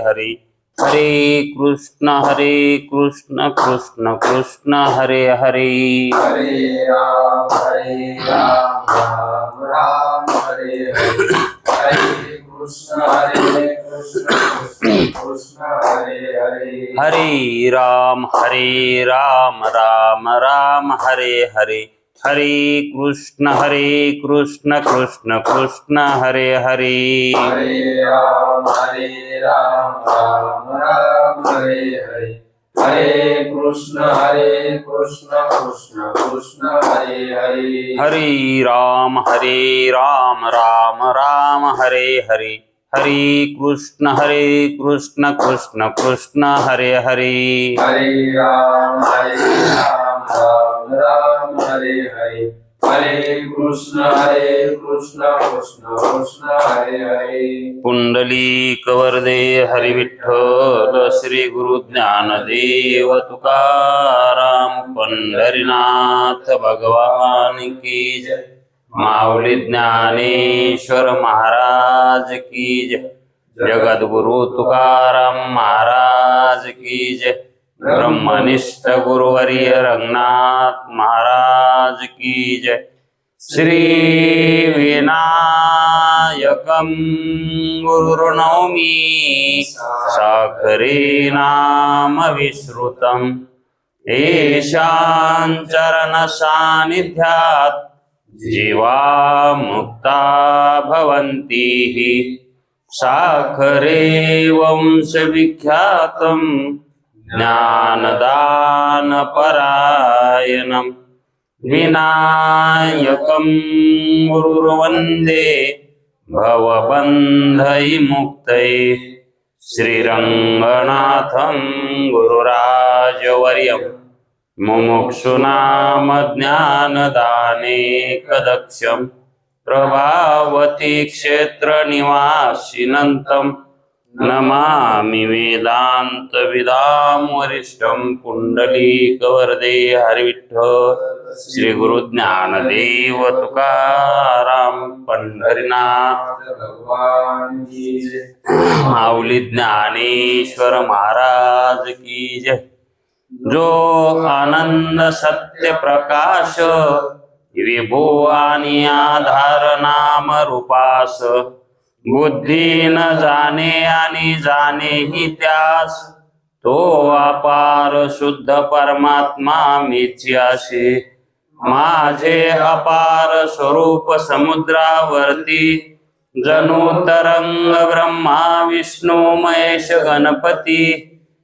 हरे हरे कृष्ण कृष्ण कृष्ण हरे हरे हरे राम राम राम हरे हरे हरे कृष्ण कृष्ण कृष्ण हरे हरे हरे राम राम राम हरे हरे हरे कृष्ण कृष्ण कृष्ण हरे हरे हरे राम राम राम हरे हरे हरे कृष्ण कृष्ण कृष्ण हरे हरे हरे राम राम राम हरे हरे हरे कृष्ण कृष्ण कृष्ण हरे हरे हरे राम राम राम हरे हरे हरे कृष्ण कृष्ण कृष्ण हरे हरे पुंडलीक वरदे हरि विठ्ठल श्री गुरु ज्ञानदेव तुकाराम पंढरीनाथ भगवान की जय माऊली ज्ञानेश्वर महाराज की जय जगद्गुरु तुकाराम महाराज की जय ब्रह्मनिष्ठ गुरुवर्य रंगनाथ महाराज की जय श्री विनायकं गुरुर्नौमि साखरे नाम विश्रुतम् येषां चरण सान्निध्यात् जीवा मुक्ता भवन्ति साखरे वंश विख्यातं ज्ञानदान परायणम् विनायकं गुरुर्वन्दे भवबन्धविमुक्तये श्रीरङ्गनाथं गुरुराजवर्यं मुमुक्षूणां ज्ञानदानेकदक्षं प्रभावती क्षेत्रनिवासिनं नमामि वेदान्तविदां वरिष्ठं पुण्डलीकवरदे हरिविठ्ठल श्री गुरु ज्ञानदेव तुकाराम पंढरीनाथ भगवान की जय माऊली ज्ञानेश्वर महाराज की जय जो आनंद सत्य प्रकाश विभो आणि आधार नाम रूपास बुद्धी न जाणे आणि जाणे ही त्यास तो अपार शुद्ध परमात्मा मीची माझे अपार स्वरूप समुद्रावरती जणू तरंग ब्रह्मा विष्णू महेश गणपती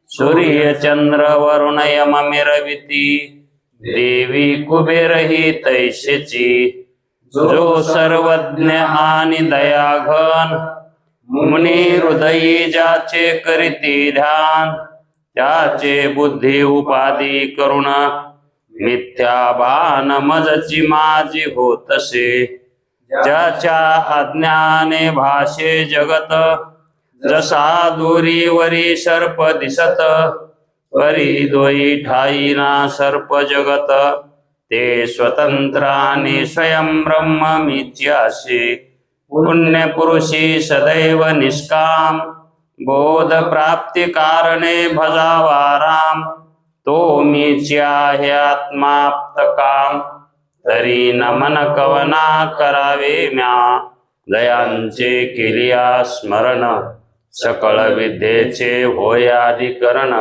सूर्य चंद्र वरुण यम मिरविती देवी कुबेर ही तैशेची जो सर्वज्ञ आणि दयाघन मुनी हृदयी ज्याचे करीती ध्यान त्याचे बुद्धी उपाधी करुण मिथ्या भान मजची माझी होतसे ज्याच्या अज्ञाने भाषे जगत जसा दोरीवरी सर्प दिसत परी दोई ठाईना सर्प जगत ते स्वतंत्राने स्वयं ब्रह्म मीच्याशी पुण्य पुरुषी सदैव निष्काम बोध प्राप्ती कारणे भजावा राम तो मीची आहे आत्माप्त काम तरी नमन कवना करावे म्या दयांचे केलिया स्मरण सकळ विद्येचे होय अधिकरण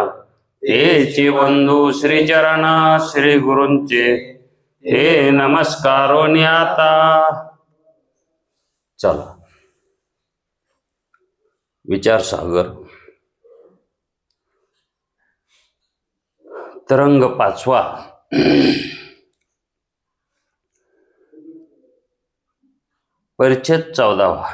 तेची बंधू श्रीचरण श्री गुरूंचे हे नमस्कारोनी आता चला विचार सागर तरंग पाचवा परिच्छेद 14वा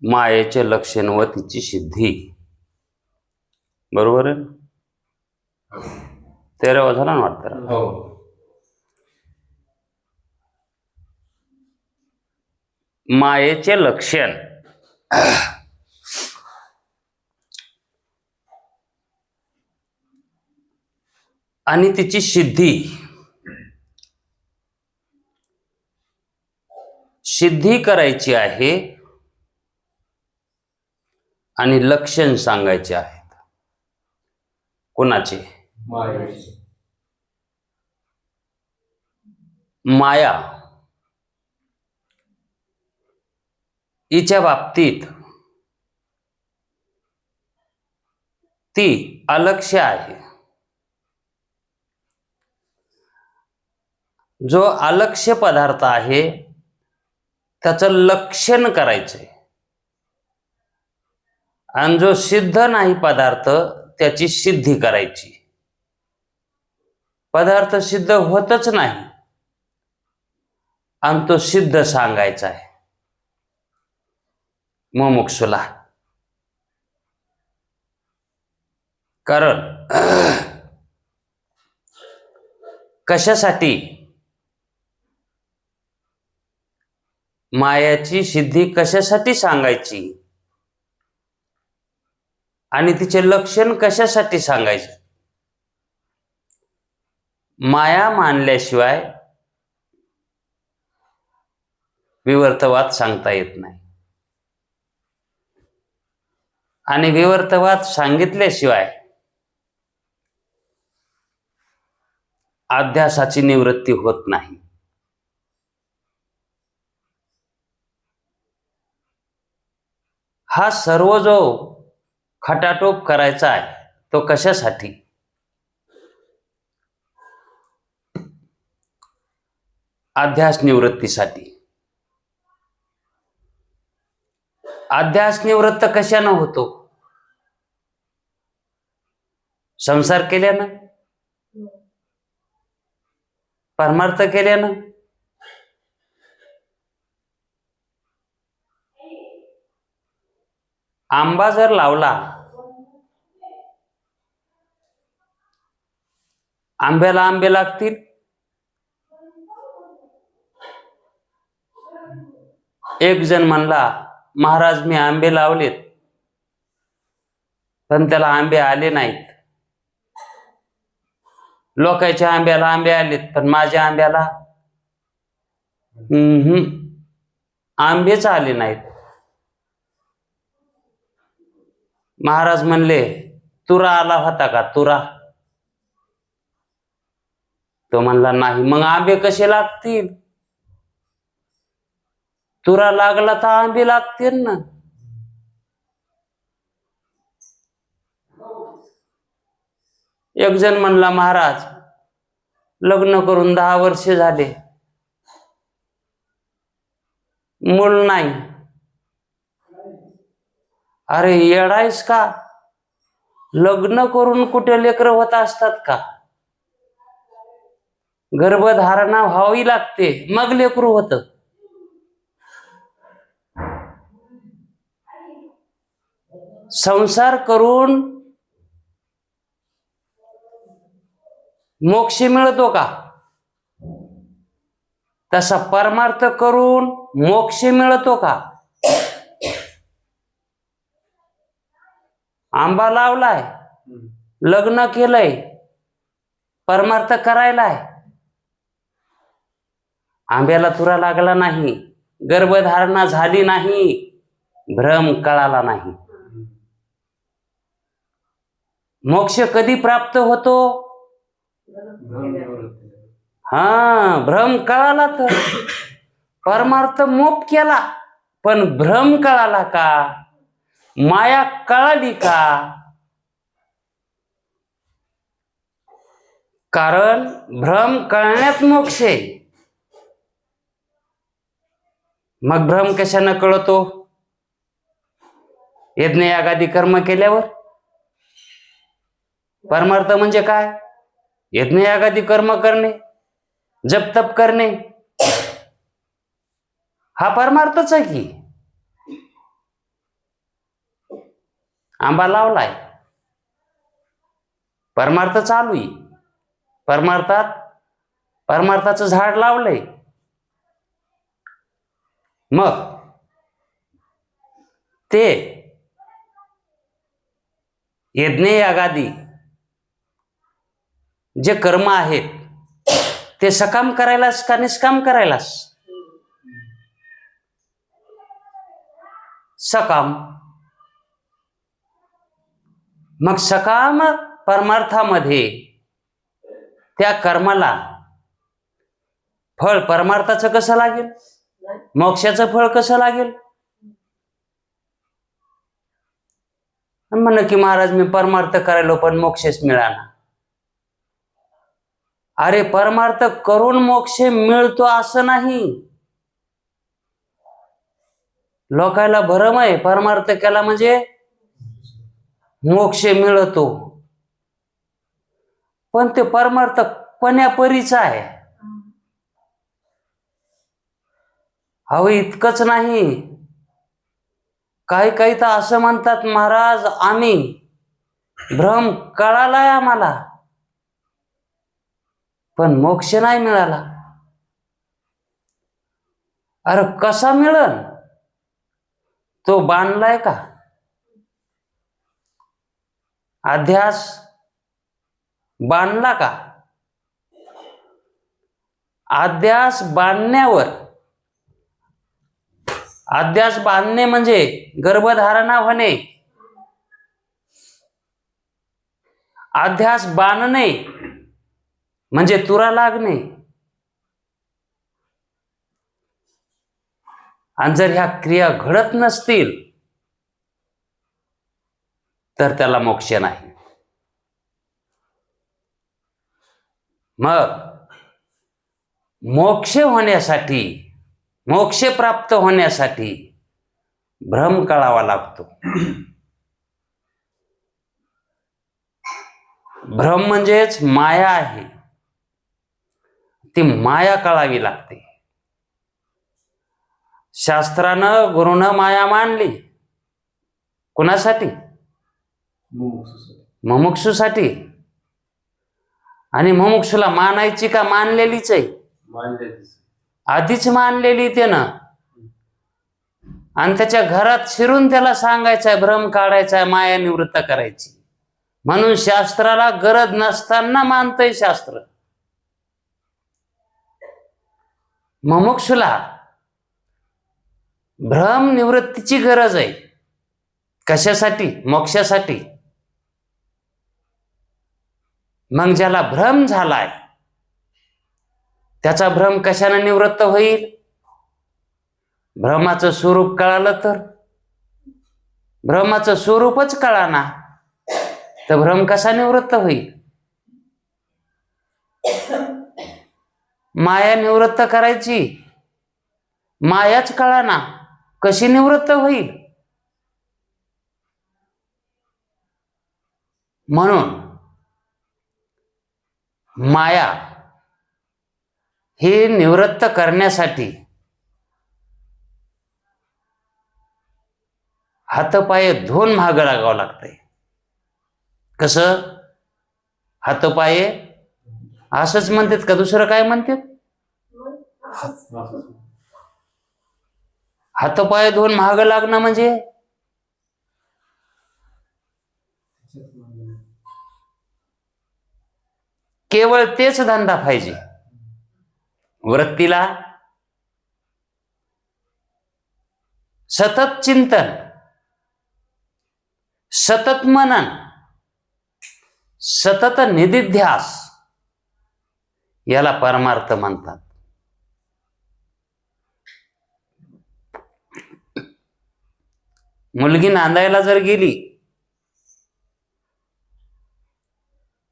मायेचे लक्षण व तिची सिद्धी बरोबर आहे 13वा झाला ना वाटतं हो मायेचे लक्षण आणि तिची सिद्धी सिद्धी करायची आहे आणि लक्षण सांगायचे आहेत. कोणाचे? मायेचे. माया हिच्या बाबतीत ती अलक्ष्य आहे. जो अलक्ष्य पदार्थ आहे त्याचं लक्षण करायचंय, आणि जो सिद्ध नाही पदार्थ त्याची सिद्धी करायची. पदार्थ सिद्ध होतच नाही आणि तो सिद्ध सांगायचा आहे मुमुक्षुला. कारण कशासाठी? मायाची सिद्धी कशासाठी सांगायची आणि तिचे लक्षण कशासाठी सांगायचे? माया मानल्याशिवाय विवर्तवाद सांगता येत नाही, आणि विवर्तवाद सांगितल्याशिवाय अध्यासाची निवृत्ती होत नाही. हा सर्व जो खटाटोप करायचा आहे तो कशासाठी? अध्यास निवृत्तीसाठी. अध्यास निवृत्त कशानं होतो? संसार केल्यानं, परमार्थ केल्यानं. आंबा जर लावला, आंब्याला आंबे लागतील. एक जण म्हणला, महाराज मी आंबे लावलेत पण त्याला आंबे आले नाहीत. लोकांच्या आंब्याला आंबे आलेत पण माझ्या आंब्याला आंबेच आले नाहीत. महाराज म्हणले, तुरा आला होता का? तुरा? तो म्हणला नाही. मग आंबे कसे लागतील? तुरा लागला तर आंबे लागतील ना. एक जण म्हणला, महाराज लग्न करून 10 वर्ष झाले, मूल नाही. अरे येडायस का? लग्न करून कुठे लेकर होत असतात का? गर्भधारणा व्हावी लागते मग लेकरू होत. संसार करून मोक्ष मिळतो का? तसा परमार्थ करून मोक्ष मिळतो का? आंबा लावलाय, लग्न केलंय, परमार्थ करायलाय, आंब्याला तुरा लागला नाही, गर्भधारणा झाली नाही, भ्रम कळाला नाही. मोक्ष कधी प्राप्त होतो? भ्रम कळाला तर. परमार्थ मोप केला पण भ्रम कळाला का? माया कळाली का? कारण भ्रम कळण्यात मोक्ष आहे. मग भ्रम कशानं कळतो? यज्ञ यागादी कर्म केल्यावर. परमार्थ म्हणजे काय? यज्ञ यागादी कर्म करणे, जप तप करणे, हा परमार्थच आहे की. आंबा लावलाय, परमार्थ चालू आहे. परमार्थाचं झाड लावलंय. मग ते यज्ञ यागादी जे कर्म आहेत ते सकाम करायलास का निष्काम करायलास? सकाम. मग सकाम परमार्थामध्ये त्या कर्माला फळ परमार्थाचं कसं लागेल, मोक्षाचं फळ कसं लागेल? म्हण की महाराज मी परमार्थ करायलो पण मोक्षच मिळाला. अरे परमार्थ करून मोक्ष मिळतो असं नाही. लोकांना भरम आहे परमार्थ केला म्हणजे मोक्ष मिळतो, पण ते परमार्थ पण्यापरीचा आहे. अहो इतकंच नाही, काही काही तर असं म्हणतात महाराज आम्ही भ्रम कळालाय आम्हाला पण मोक्ष नाही मिळाला. अरे कसा मिळल? तो बांधलाय का? अध्यास बांधला का? अध्यास बांधण्यावर, अध्यास बांधणे म्हणजे गर्भधारणा होणे, अध्यास बांधणे म्हणजे तुरा लागणे. आणि जर ह्या क्रिया घडत नसतील तर त्याला मोक्ष नाही. मग मोक्ष होण्यासाठी, मोक्ष प्राप्त होण्यासाठी भ्रम कळावा लागतो. भ्रम म्हणजेच माया आहे, ती माया कळावी लागते. शास्त्रानं गुरुनं माया मांडली कुणासाठी? मुमुक्षूसाठी. आणि मुमुक्षूला मानायची का मानलेलीच आहे? आधीच मानलेली त्यानं. आणि त्याच्या घरात शिरून त्याला सांगायचंय भ्रम काढायचाय, माया निवृत्त करायची. म्हणून शास्त्राला गरज नसताना मानतय शास्त्र. मुमुक्षूला भ्रम निवृत्तीची गरज आहे. कशासाठी? मोक्षासाठी. मग ज्याला भ्रम झालाय त्याचा भ्रम कशाने निवृत्त होईल? भ्रमाचं स्वरूप कळालं तर. भ्रमाचं स्वरूपच कळाना तर भ्रम कसा निवृत्त होईल? माया निवृत्त करायची, मायाच कळाना कशी निवृत्त होईल? म्हणून माया ही निवृत्त करण्यासाठी हातपाय धुवून मागं लागावं लागतंय. कसं? हातपाय असंच म्हणतात का दुसरं काय म्हणतात? हातपाय धुवून मागं लागणं म्हणजे केवळ तेच धंदा पाहिजे. वृत्तीला सतत चिंतन, सतत मनन, सतत निधिध्यास याला परमार्थ म्हणतात. मुलगी नांदायला जर गेली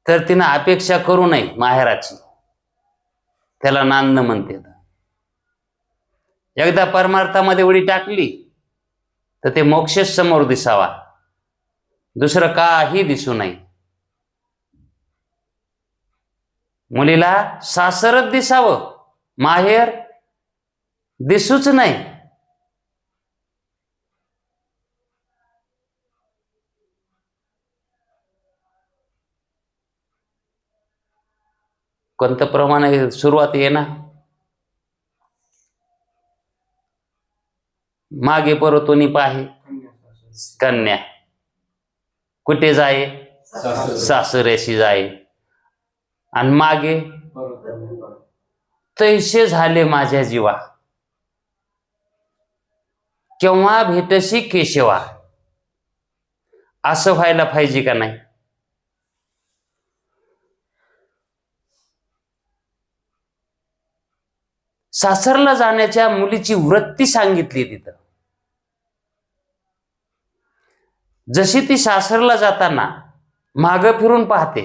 तर तिनं अपेक्षा करू नये माहेराची, त्याला नांदणं म्हणते. एकदा परमार्थामध्ये उडी टाकली तर ते मोक्षच समोर दिसावा, दुसरं काही दिसू नये. मुलीला सासरच दिसावं, माहेर दिसूच नाही. कोणतं प्रमाण आहे? सुरुवात आहे ना, मागे परतोनी पाहे कन्या, कुठे जाये? सासरेशी जाये. आणि मागे तैसे झाले माझ्या जीवा, केव्हा भेटशी केशवा. असं व्हायला पाहिजे का नाही? सासरला जाण्याच्या मुलीची वृत्ती सांगितली तिथं. जशी ती सासरला जाताना मागं फिरून पाहते,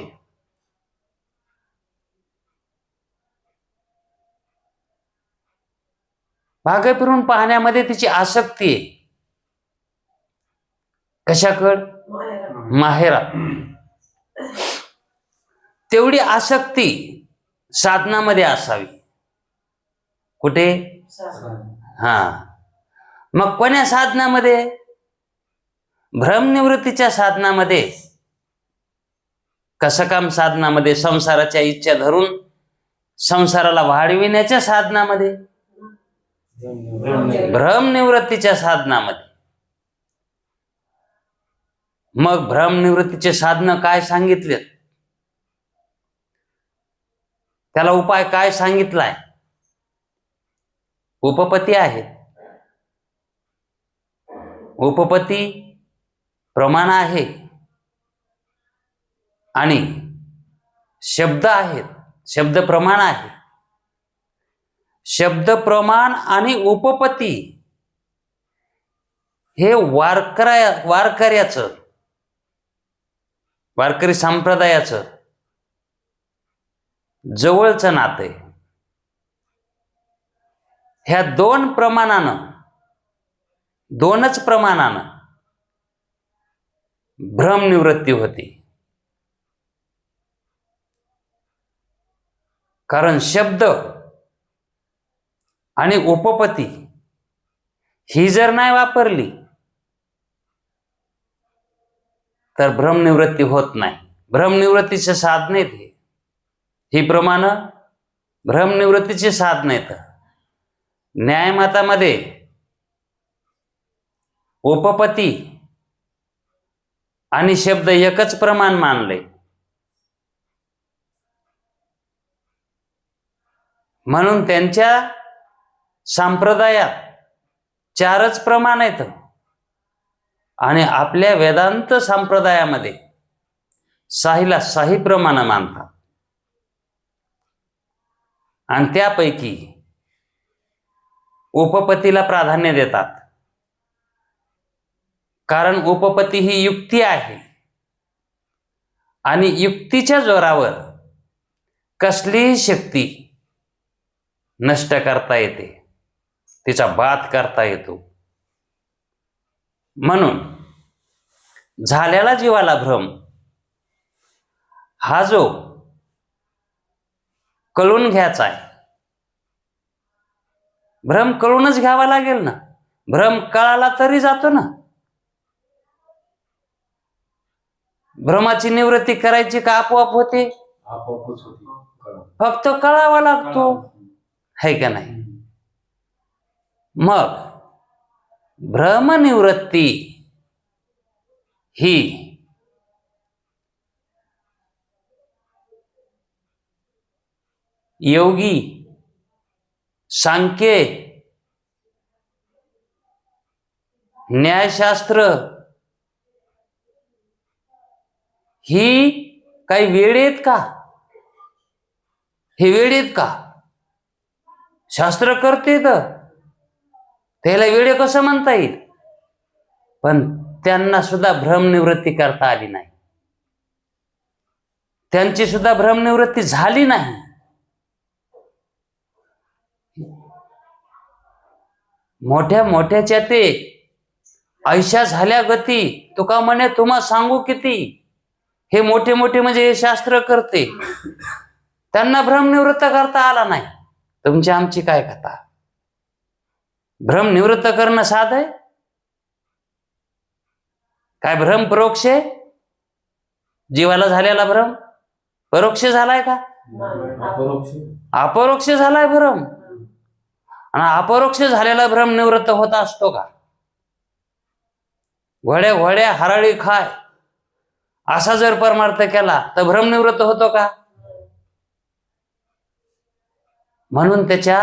मागे फिरून पाहण्यामध्ये तिची आसक्ती आहे. कशाकड? माहेरा. तेवढी आसक्ती साधनामध्ये असावी. कुठे? हा. मग कोण्या साधनामध्ये? भ्रमनिवृत्तीच्या साधनामध्ये. कसं काम साधनामध्ये? संसाराच्या इच्छा धरून संसाराला वाढविण्याच्या साधनामध्ये, भ्रमनिवृत्तीच्या साधनामध्ये. मग भ्रमनिवृत्तीचे साधन काय सांगितले? त्याला उपाय काय सांगितलाय? उपपत्ती आहेत. उपपत्ती प्रमाण आहे आणि शब्द आहेत. शब्द प्रमाण आहे. शब्द प्रमाण आणि उपपत्ती हे वारकऱ्याचं, वारकरी संप्रदायाचं जवळचं नातं आहे. ह्या दोनच प्रमाणानं भ्रमनिवृत्ती होती. कारण शब्द आणि उपपत्ती ही जर नाही वापरली तर भ्रमनिवृत्ती होत नाही. भ्रमनिवृत्तीचे साधन आहेत ही प्रमाण भ्रमनिवृत्तीचे साधन आहेत. न्यायमतामध्ये उपपत्ती आणि शब्द एकच प्रमाण मानले. म्हणून त्यांच्या संप्रदायात 4च प्रमाण आहेत आणि आपल्या वेदांत संप्रदायामध्ये 6ला 6 प्रमाण मानतात. आणि त्यापैकी उपपत्तीला प्राधान्य देतात. कारण उपपत्ती ही युक्ती आहे आणि युक्तीच्या जोरावर कसलीही शक्ती नष्ट करता येते, तिचा बाध करता येतो. म्हणून झालेला जीवाला भ्रम हा जो कळून घ्यायचा आहे, भ्रम कळूनच घ्यावा लागेल ना. भ्रम कळाला तरी जातो ना. भ्रमाची निवृत्ती करायची का आपोआप होते? आपोआपच होती. फक्त कळावा लागतो, है का नाही? मग भ्रमनिवृत्ती ही योगी, सांख्य, न्यायशास्त्र ही काही वेळ आहेत का? हे वेळ आहेत का? शास्त्र करते तर त्याला वेळे कसं म्हणता येईल? पण त्यांना सुद्धा भ्रमनिवृत्ती करता आली नाही. त्यांची सुद्धा भ्रमनिवृत्ती झाली नाही. मोठ्या मोठ्याच्या ते ऐशा झाल्या गती, तुका म्हणे तुम्हा सांगू किती. हे मोठे मोठे म्हणजे हे शास्त्र करते, त्यांना भ्रमनिवृत्त करता आला नाही. तुमची आमची काय कथा? भ्रमनिवृत्त करणं साध आहे काय? भ्रम परोक्ष आहे? जीवाला झालेला भ्रम परोक्ष झालाय का? अपरोक्ष झालाय भ्रम. आणि अपरोक्ष झालेला भ्रम निवृत्त होत असतो का? घोड्या घोड्या हराळी खाय असा जर परमार्थ केला तर भ्रम निवृत्त होतो का? म्हणून त्याच्या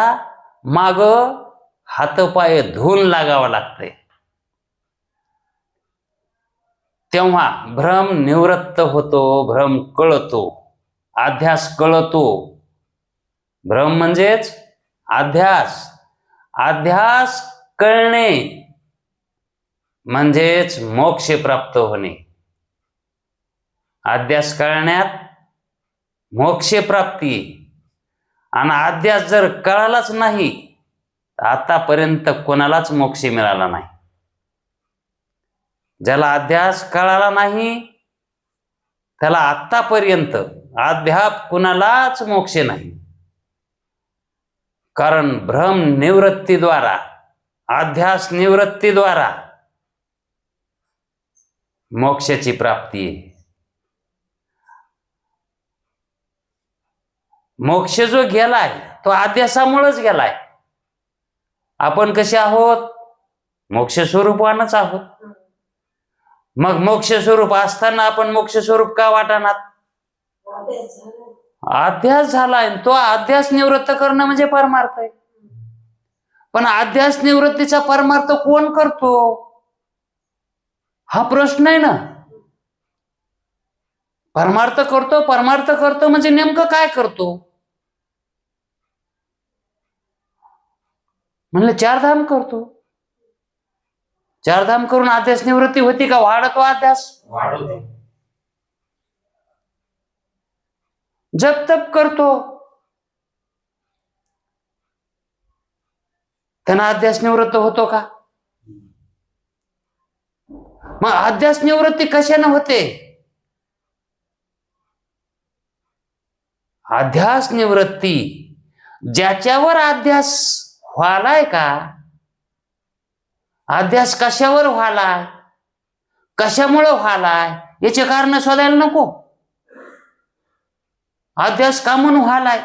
माग हातपाय धुवून लागावं लागतंय. तेव्हा भ्रम निवृत्त होतो, भ्रम कळतो, अध्यास कळतो. भ्रम म्हणजेच अध्यास. अध्यास कळणे म्हणजेच मोक्ष प्राप्त होणे. अध्यास कळण्यात मोक्ष प्राप्ती. आणि अध्यास जर कळालाच नाही तर आतापर्यंत कोणालाच मोक्ष मिळाला नाही. ज्याला अध्यास कळाला नाही त्याला आतापर्यंत अद्याप कुणालाच मोक्ष नाही. कारण भ्रम निवृत्तीद्वारा, अध्यास निवृत्तीद्वारा मोक्षाची प्राप्ती आहे. मोक्ष जो गेलाय तो अध्यासामुळेच गेलाय. आपण कसे आहोत? मोक्ष स्वरूपवानच आहोत. मग मोक्ष स्वरूप असताना आपण मोक्ष स्वरूप का वाटणार? अध्यास झालाय. तो अध्यास निवृत्त करणं म्हणजे परमार्थ आहे. पण अध्यास निवृत्तीचा परमार्थ कोण करतो हा प्रश्न आहे ना. परमार्थ करतो म्हणजे नेमकं काय करतो? म्हणलं चारधाम करतो. चारधाम करून अध्यास निवृत्ती होती का? वाढतो अध्यास. वाढवते. जप तप करतो त्यांना अध्यास निवृत्त होतो का? मग अध्यास निवृत्ती कशाने होते? अध्यास निवृत्ती ज्याच्यावर अध्यास व्हालाय का, अध्यास कशावर व्हालाय, कशामुळे व्हालाय याचे कारण शोधायला नको. अध्यास का म्हणून व्हालाय,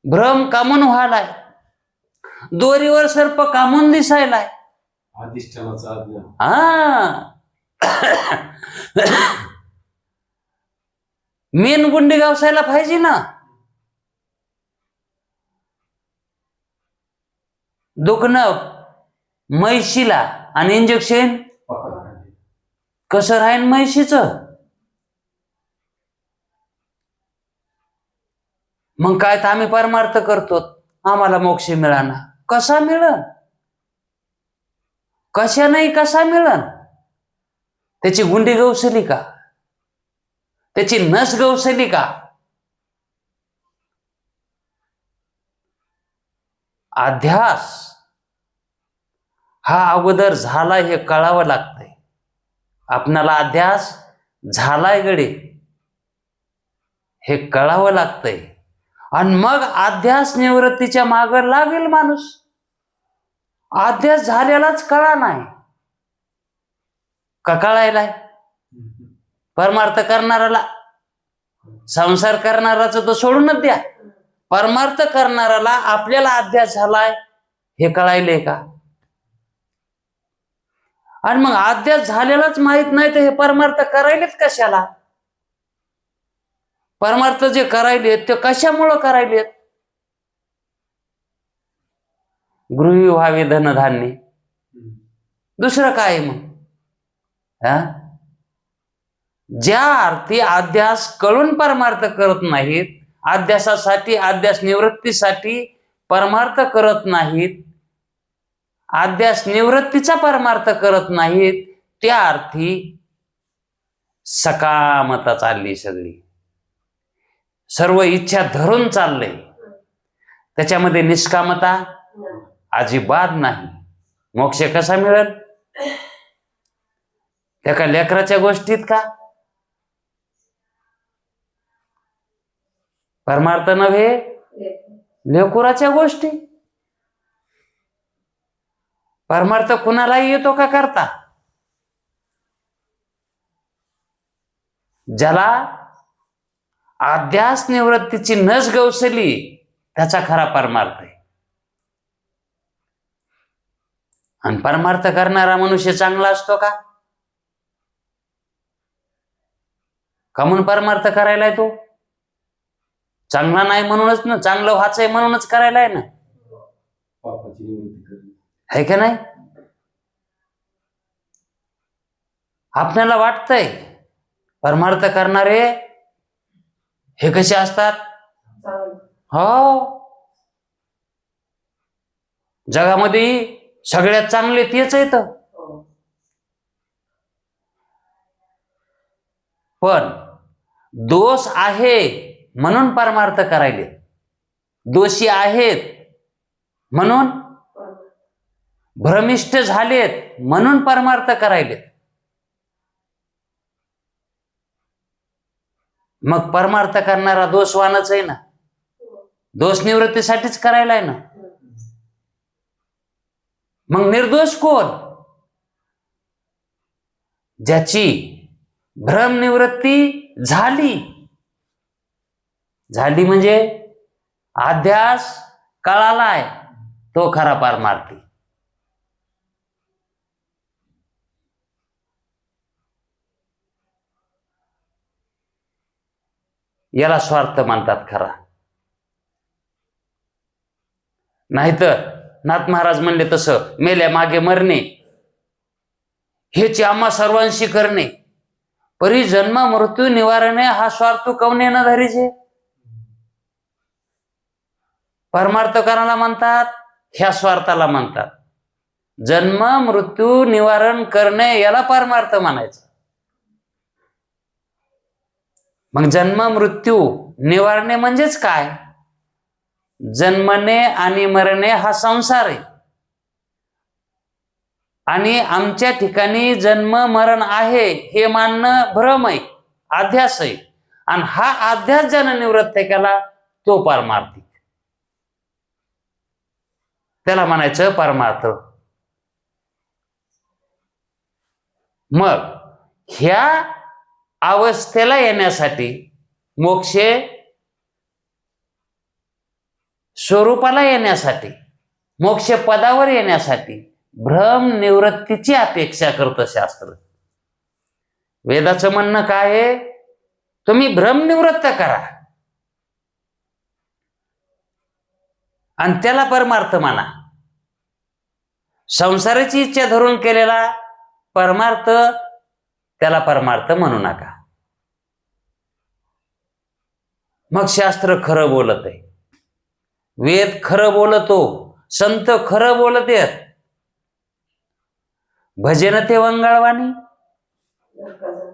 भ्रम का म्हणून व्हालाय, दोरीवर सर्प का म्हणून दिसायलाय. अधिष्ठानाचा अज्ञान. मेन गुंडी गावसायला पाहिजे ना. दुखणं म्हैशीला आणि इंजेक्शन कसं राहीन म्हैशीचं? मग काय तर आम्ही परमार्थ करतो, आम्हाला मोक्ष मिळाला. कसा मिळन? कशा नाही कसा मिळन? त्याची गुंडी गवसली का? त्याची नस गवसली का? अध्यास हा अगोदर झालाय हे कळावं लागतंय. आपणाला अध्यास झालाय गडे हे कळावं लागतंय. आणि मग अध्यास निवृत्तीच्या माग लागेल माणूस. अध्यास झालेलाच कळा नाही का? कळायलाय परमार्थ करणाराला. संसार करणाराच तर सोडूनच द्या. परमार्थ करणाराला आपल्याला अध्यास झालाय हे कळायले का? आणि मग अध्यास झालेलाच माहित नाही तर हे परमार्थ करायलेच कशाला? परमार्थ जे करायलेत ते कशामुळं करायलेत? गृही व्हावे धनधान्य, दुसरं काय मग? ज्या अर्थी अध्यास कळून परमार्थ करत नाहीत, अध्यासासाठी अध्यास निवृत्तीसाठी परमार्थ करत नाहीत, अध्यास निवृत्तीचा परमार्थ करत नाहीत, त्या अर्थी सकामता चालली सगळी. सर्व इच्छा धरून चाललंय. त्याच्यामध्ये निष्कामता अजिबात नाही. मोक्ष कसा मिळेल? त्या का लेकराच्या गोष्टीत का? परमार्थ नव्हे, लेकुराच्या गोष्टी. परमार्थ कुणालाही येतो का करता? ज्याला अध्यास निवृत्तीची नस गवसली त्याचा खरा परमार्थ आहे. आणि परमार्थ करणारा मनुष्य चांगला असतो का? का म्हणून परमार्थ करायलाय तो? चांगला नाही म्हणूनच ना, चांगलं व्हायचंय म्हणूनच करायलाय ना. पापाची निवृत्ती करणे आहे का नाही? आपल्याला वाटतंय परमार्थ करणारे हे कसे असतात? हो, जगामध्ये सगळ्यात चांगले तेच आहेत. पण दोष आहे म्हणून परमार्थ करायले, दोषी आहेत म्हणून, भ्रमिष्ट झालेत म्हणून परमार्थ करायले. मग परमार्थ करणारा दोषवानच आहे ना, दोष निवृत्तीसाठीच करायला आहे ना. मग निर्दोष कोण? ज्याची भ्रम निवृत्ती झाली म्हणजे अध्यास कळालाय, तो खरा पारमार्थी. याला स्वार्थ म्हणतात खरा. नाहीतर नाथ महाराज म्हणले तसं मेल्या मागे मरणे हेची आम्हा सर्वांशी करणे, परी जन्म मृत्यू निवारणे हा स्वार्थ कवने न धरीचे. परमार्थ करायला म्हणतात, ह्या स्वार्थाला म्हणतात. जन्म मृत्यू निवारण करणे याला परमार्थ म्हणायचं. मग जन्म मृत्यू निवारणे म्हणजेच काय? जन्मणे आणि मरणे हा संसार आहे, आणि आमच्या ठिकाणी जन्म मरण आहे हे मानणं भ्रम आहे, अध्यास आहे. आणि हा अध्यास ज्यानं निवृत्त केला तो पारमार्थिक, त्याला म्हणायचं परमार्थ. मग ह्या अवस्थेला येण्यासाठी, मोक्षे स्वरूपाला येण्यासाठी, मोक्ष पदावर येण्यासाठी भ्रम निवृत्तीची अपेक्षा करतं शास्त्र. वेदाचं म्हणणं काय आहे? तुम्ही भ्रम निवृत्त करा आणि त्याला परमार्थ माना. संसाराची इच्छा धरून केलेला परमार्थ त्याला परमार्थ म्हणू नका. मग शास्त्र खरं बोलत आहे, वेद खरं बोलतो, संत खरं बोलत आहेत. भजन ते वंगाळवाणी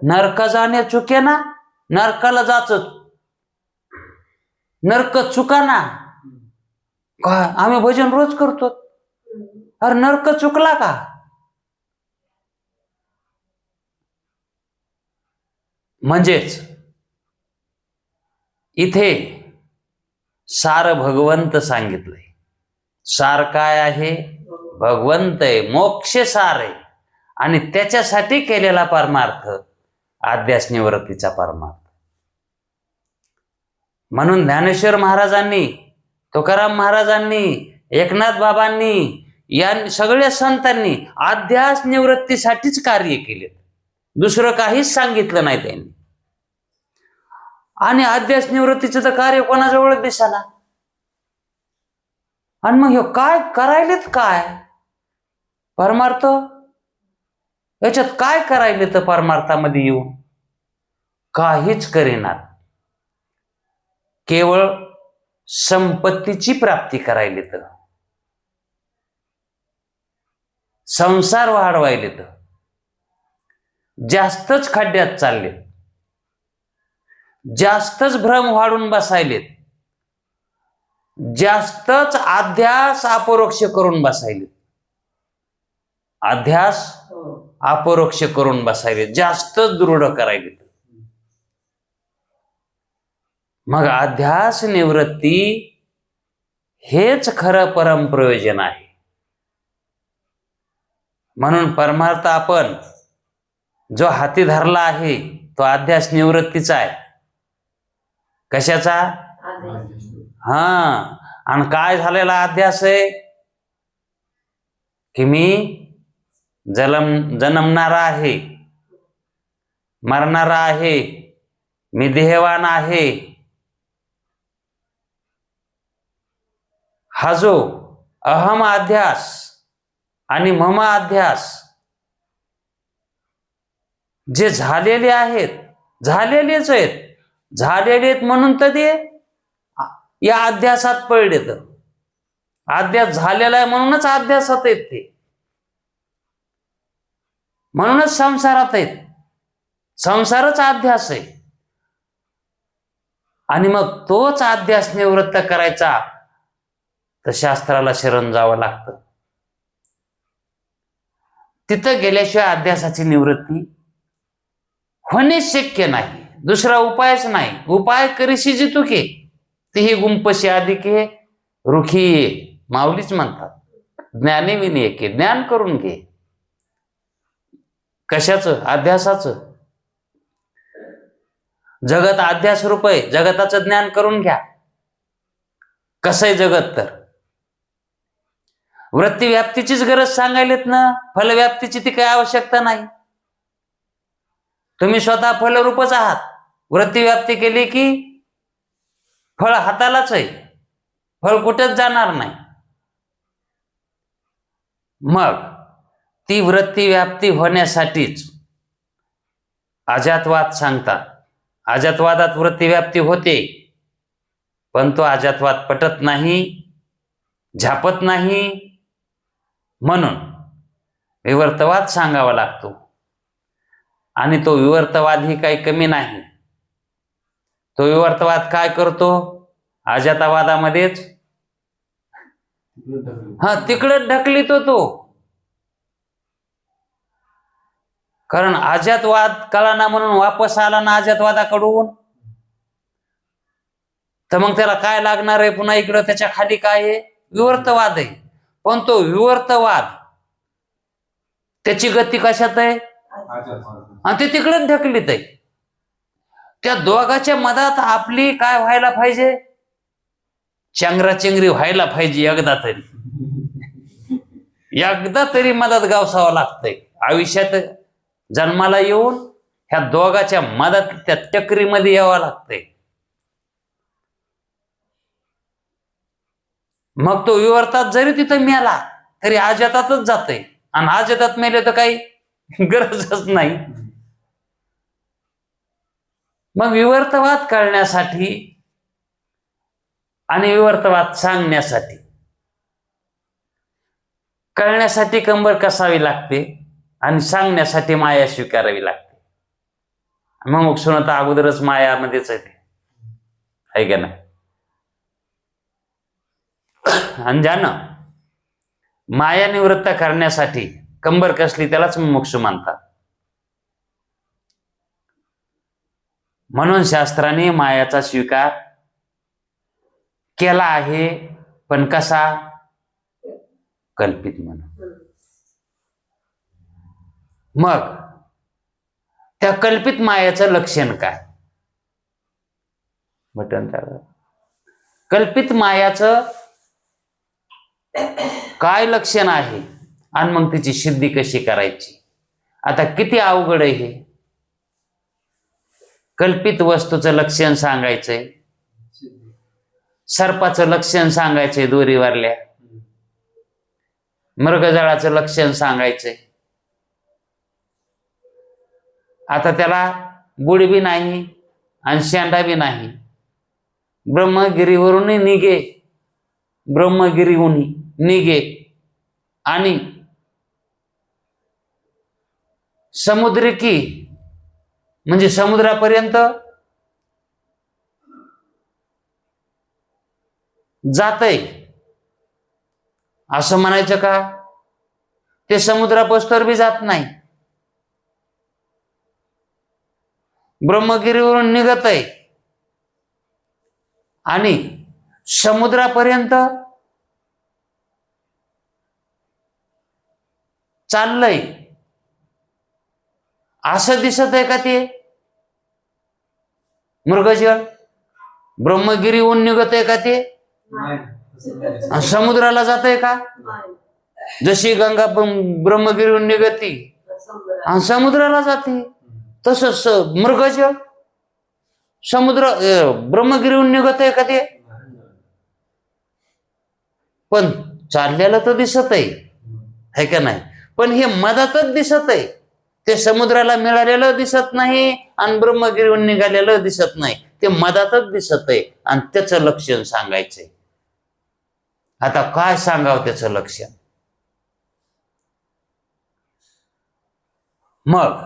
नरक जाणे चुके ना, नरकाला जाच नरक चुका ना. काय आम्ही भजन रोज करतो, अरे नरक चुकला का? म्हणजेच इथे सार भगवंत सांगितलंय. सार काय आहे? भगवंत आहे, मोक्ष सार आहे. आणि त्याच्यासाठी केलेला परमार्थ अध्यास निवृत्तीचा परमार्थ. म्हणून ज्ञानेश्वर महाराजांनी, तुकाराम महाराजांनी, एकनाथ बाबांनी, या सगळ्या संतांनी अध्यास निवृत्तीसाठीच कार्य केले, दुसरं काहीच सांगितलं नाही त्यांनी. आणि अध्यास निवृत्तीचं तर कार्य कोणाजवळ दिसला. आणि मग हे काय करायलेत? काय परमार्थ? याच्यात काय करायले? तर परमार्थामध्ये येऊन काहीच करेनात, केवळ संपत्तीची प्राप्ती करायले, तर संसार वाढवायले, तर जास्तच खड्ड्यात चालले, जास्तच भ्रम वाढून बसायलेत, जास्तच अध्यास अपरोक्ष करून बसायले, अध्यास अपरोक्ष करून बसायले, जास्तच दृढ करायले. मग अध्यास निवृत्ती हेच खरं परम प्रयोजन आहे. म्हणून परमार्थ आपण जो हाती धरला आहे तो अध्यास निवृत्तीचा आहे. कशाचा? हा. आणि काय झालेला अध्यास आहे? की मी जन्मणारा आहे, मरणारा आहे, मी देहवान आहे. हा जो अहम अध्यास आणि मम अध्यास जे झालेले आहेत, झालेलेच आहेत म्हणून तर ते या अध्यासात पडले. तर अध्यास झालेला आहे म्हणूनच अध्यासात आहेत ते, म्हणूनच संसारात आहेत. संसारच अध्यास आहे. आणि मग तोच अध्यास निवृत्त करायचा तर शास्त्राला शरण जावं लागतं. तिथं गेल्याशिवाय अध्यासाची निवृत्ती होणे शक्य नाही. दुसरा उपायच नाही. उपाय करीशी जी तुके तेही गुंपशी अधिके रुखी ये, माऊलीच म्हणतात. ज्ञाने विने के, ज्ञान करून घे. कशाचं? अध्यासाचं. जगत अध्यास रूप आहे, जगताचं ज्ञान करून घ्या. कसं आहे जगत? तर वृत्ती व्याप्तीचीच गरज सांगायलेत ना, फलव्याप्तीची ती काही आवश्यकता नाही. तुम्ही स्वतः फलरूपच आहात. वृत्ती व्याप्ती केली की फळ हातालाच आहे, फळ कुठेच जाणार नाही. मग ती वृत्ती व्याप्ती होण्यासाठीच अजातवाद सांगतात. अजातवादात वृत्ती व्याप्ती होते, पण तो अजातवाद पटत नाही, झापत नाही. म्हणून विवर्तवाद सांगावा लागतो. आणि तो विवर्तवाद ही काही कमी नाही. तो विवर्तवाद काय करतो? अजातवादामध्येच तिकडे ढकलितो तो. कारण अजातवाद कळाना म्हणून वापस आला ना अजातवादाकडून, तर मग त्याला काय लागणार आहे? पुन्हा इकडं त्याच्या खाली काय आहे? विवर्तवाद आहे. पण तो विवर्तवाद त्याची गती कशात आहे? आणि ते तिकडेच ढकलीत आहे. त्या दोघाच्या मधात आपली काय व्हायला पाहिजे? चंगराचंगरी व्हायला पाहिजे. एकदा तरी मधात गावसावं लागतंय. आयुष्यात जन्माला येऊन ह्या दोघाच्या मधात त्या चक्रीमध्ये यावं लागतंय. मग तो विवर्तात जरी तिथं मेला तरी अजातातच जातोय. आणि अजातात मेले तर काही गरजच नाही. मग विवर्तवाद कळण्यासाठी आणि विवर्तवाद सांगण्यासाठी, कळण्यासाठी कंबर कसावी लागते आणि सांगण्यासाठी माया स्वीकारावी लागते. मग मुक्षुणता अगोदरच मायामध्येच आहे का नाही? आणि ज्यानं माया निवृत्त करण्यासाठी कंबर कसली त्यालाच मुमुक्षु मानतात. म्हणून शास्त्राने मायाचा स्वीकार केला आहे, पण कसा? कल्पित म्हणून. मग त्या कल्पित मायाचं लक्षण काय? कल्पित मायाचं काय लक्षण आहे आणि मग तिची सिद्धी कशी करायची? आता किती अवघड आहे हे. कल्पित वस्तूचं लक्षण सांगायचंय, सर्पाचं लक्षण सांगायचंय, दोरीवरल्या मृगजळाचं लक्षण सांगायचंय. आता त्याला बुड बी नाही आणि शेंडा बी नाही. ब्रह्मगिरीवरून निघे, ब्रह्मगिरीहून निघे आणि समुद्रकी म्हणजे समुद्रापर्यंत जातय असं म्हणायचं का? ते समुद्रापास्तवर बी जात नाही. ब्रह्मगिरीवरून निघत आहे आणि समुद्रापर्यंत चाललंय असं दिसत आहे का? ते मृगजळ ब्रह्मगिरीहून निघत आहे का? ते समुद्राला जात आहे का? जशी गंगा ब्रह्मगिरीहून निघती आणि समुद्राला जाते, तसंच मृगजळ समुद्र ब्रह्मगिरीहून निघत आहे का? ते पण चाललेलं तर दिसत आहे का नाही? पण हे मधातच दिसत आहे. ते समुद्राला मिळालेलं दिसत नाही आणि ब्रह्मगिरीहून निघालेलं दिसत नाही, ते मधातच दिसत आहे आणि त्याचं लक्षण सांगायचंय. आता काय सांगावं त्याचं लक्षण? मग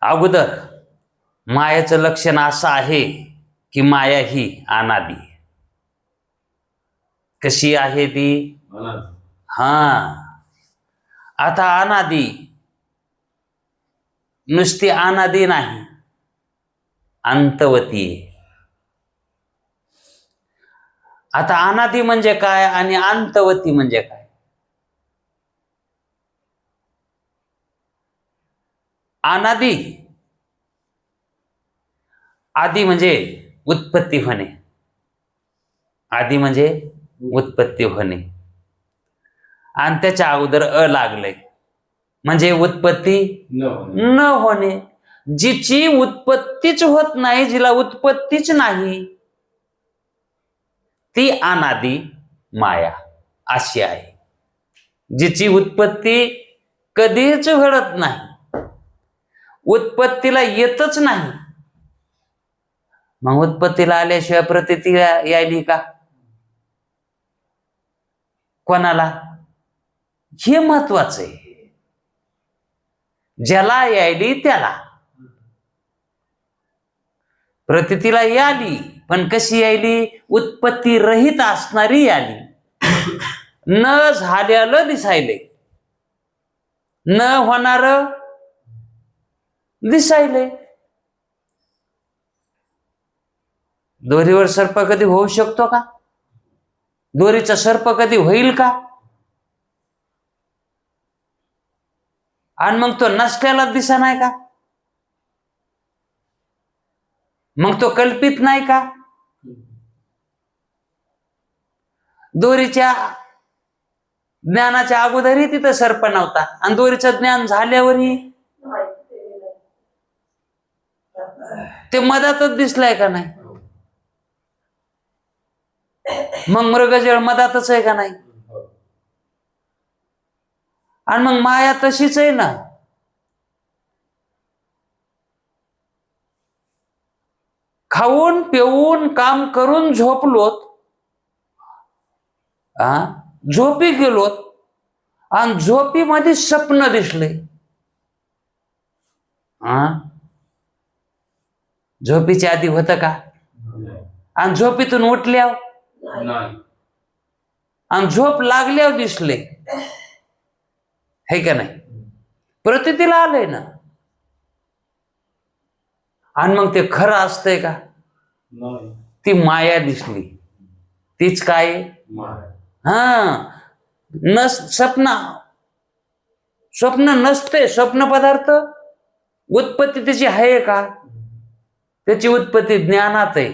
अगोदर मायाचं लक्षण असं आहे की माया ही अनादी. कशी आहे ती? अनादी. हा, आता अनादी नुसती अनादी नाही, अंतवती आहे. आता अनादी म्हणजे काय आणि अंतवती म्हणजे काय? अनादी, आदी म्हणजे उत्पत्ती होणे, आदी म्हणजे उत्पत्ती होणे, आणि त्याच्या अगोदर लागलंय म्हणजे उत्पत्ती न होणे. न होणे. जिची उत्पत्तीच होत नाही, जिला उत्पत्तीच नाही, ती अनादी माया अशी आहे. जिची उत्पत्ती कधीच घडत नाही, उत्पत्तीला येतच नाही. मग उत्पत्तीला आल्याशिवाय प्रतीती यायली का कोणाला? हे महत्वाचं आहे. ज्याला यायली त्याला प्रतीतीला याली, पण कशी यायली? उत्पत्ती रहित असणारी याली. न झाल्यालं दिसायले, न होणार दिसायले. दोरीवर सर्प कधी होऊ शकतो का? दोरीचा सर्प कधी होईल का? आणि मग तो नसल्याला दिसा नाही का? मग तो कल्पित नाही का? दोरीच्या ज्ञानाच्या अगोदरही तिथं सर्प नव्हता आणि दोरीचं ज्ञान झाल्यावरही ते मधातच दिसलाय का नाही? मग मृगजळ मधातच आहे का नाही? आणि मग माया तशीच आहे ना. खाऊन पिऊन काम करून झोपलोत, झोपी गेलोत आणि झोपीमध्ये स्वप्न दिसले. झोपीच्या आधी होतं का? आणि झोपीतून उठल्यावर नाही. आणि झोप लागल्यावर दिसले, हे का नाही? प्रतीतीला आलंय ना. आणि मग ते खरं असतंय का? नाही. ती माया दिसली, तीच काय? माया. स्वप्न नसते. स्वप्न पदार्थ उत्पत्ती त्याची आहे का? त्याची उत्पत्ती ज्ञानात आहे.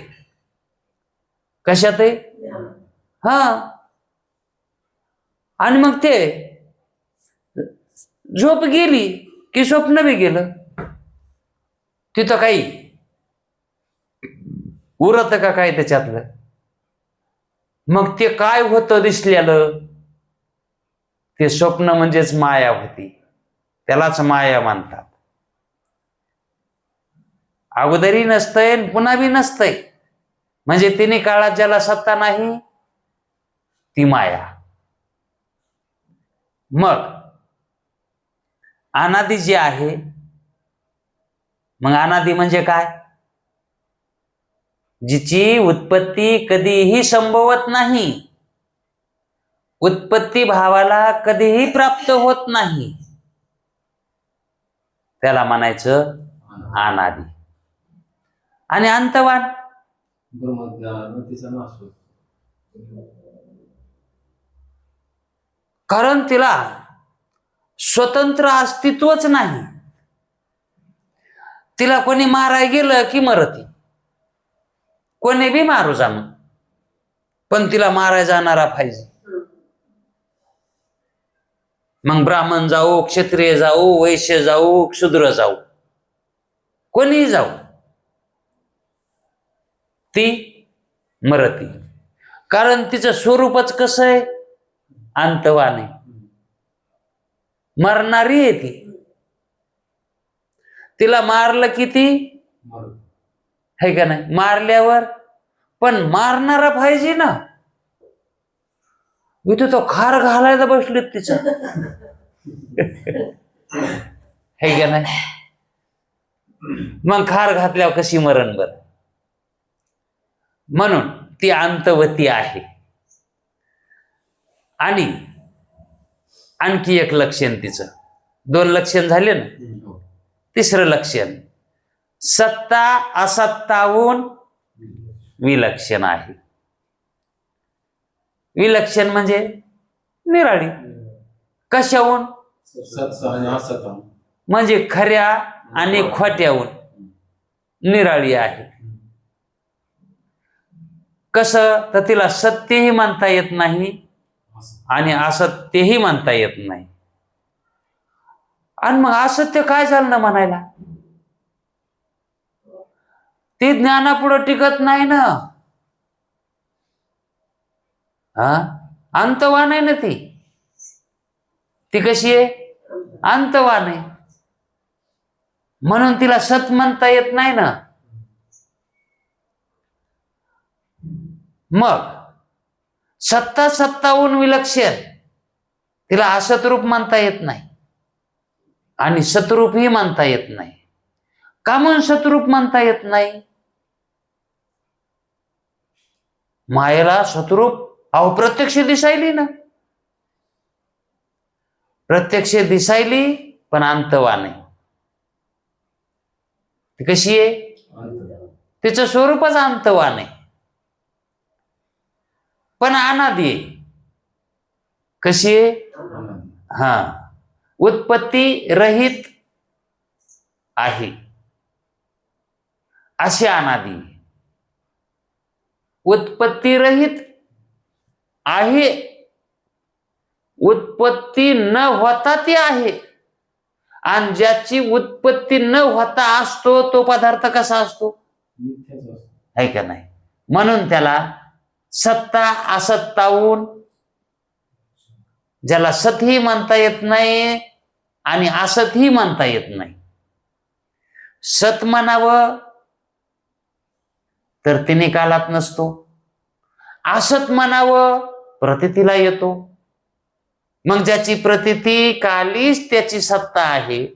कशात आहे? हा. आणि मग ते झोप गेली की स्वप्न बी गेलं. तिथं काही उरत का काय त्याच्यातलं? मग ते काय होतं दिसलेलं? ते स्वप्न म्हणजेच माया होती. त्यालाच माया म्हणतात. अगोदरही नसतंय पुन्हा बी नसतंय, म्हणजे तिन्ही काळात ज्याला सत्ता नाही ती माया. मग अनादी जी आहे, मग अनादी म्हणजे काय? जिची उत्पत्ती कधीही संभवत नाही, उत्पत्ती भावाला कधीही प्राप्त होत नाही, त्याला म्हणायचं अनादी. आणि अंतवान ब्रह्मज्ञानानं तिचा नाश होतो. कारण तिला स्वतंत्र अस्तित्वच नाही. तिला कोणी माराय गेलं की मरती, कोणी बी मारू जा मग, पण तिला माराय जाणारा पाहिजे. मग ब्राह्मण जाऊ, क्षत्रिय जाऊ, वैश्य जाऊ, शूद्र जाऊ, कोणीही जाऊ, ती मरती. कारण तिचं स्वरूपच कसं आहे? अंतवान आहे. मरणारी आहे ती. तिला मारलं किती मरू. है का नाही, मारल्यावर पण मारणारा पाहिजे ना. इथे तो खार घालायला बसलेत तिचा. है का नाही. मग खार घातल्यावर कशी मरण बर. म्हणून ती अंतवती आहे. आणि आणखी एक लक्षण तिचं, 2 लक्षण झाले ना. हो. तिसरं लक्षण सत्ता असत्ताहून विलक्षण आहे. विलक्षण म्हणजे निराळी. कशाहून? सत्ता आणि असत्ता. म्हणजे खऱ्या आणि खोट्याहून निराळी आहे. कसं तर तिला सत्यही म्हणता येत नाही आणि असत्यही म्हणता येत नाही. आणि मग असत्य काय झालं ना म्हणायला. ती ज्ञानापुढं टिकत नाही ना. हा, अंतवान आहे ना ती. ती कशी आहे? अंतवान आहे. म्हणून तिला सत म्हणता येत नाही ना. मग सत्ता सत्ताहून विलक्षण, तिला असतरूप म्हणता येत नाही आणि सतरूपही म्हणता येत नाही. का म्हणून सतरूप म्हणता येत नाही? मायेला सतरूप अहो प्रत्यक्ष दिसायली ना. प्रत्यक्ष दिसायली पण अंतवान आहे. ती कशी आहे? तिचं स्वरूपच अंतवान आहे पण अनादी आहे. कशी आहे? हा, उत्पत्ती रहित आहे अशी अनादी. उत्पत्ती रहित आहे, उत्पत्ती न होता ती आहे. आणि ज्याची उत्पत्ती न होता असतो तो पदार्थ कसा असतो? आहे का नाही. म्हणून त्याला सत्ता असत्ताहून, ज्याला सतही म्हणता येत नाही आणि असतही म्हणता येत नाही. सत म्हणावं तर तिने कालात नसतो, असत म्हणावं प्रतीतीला येतो. मग ज्याची प्रतीती कालीच त्याची सत्ता आहे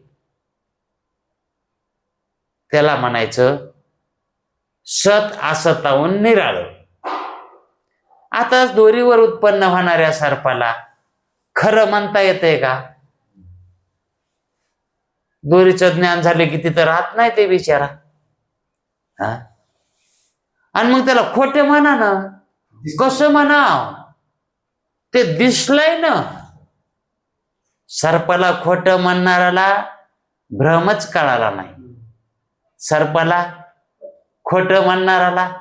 त्याला म्हणायचं सत असताहून निराळं. आता दोरीवर उत्पन्न होणाऱ्या सर्पाला खरं म्हणता येतंय का? दोरीचं ज्ञान झाले की तिथं राहत नाही ते बिचारा. हा, आणि मग त्याला खोटे म्हणा ना. कसं म्हणाव? ते दिसलंय ना. सर्पाला खोटं म्हणणाऱ्याला भ्रमच कळाला नाही. सर्पाला खोटं म्हणणाऱ्याला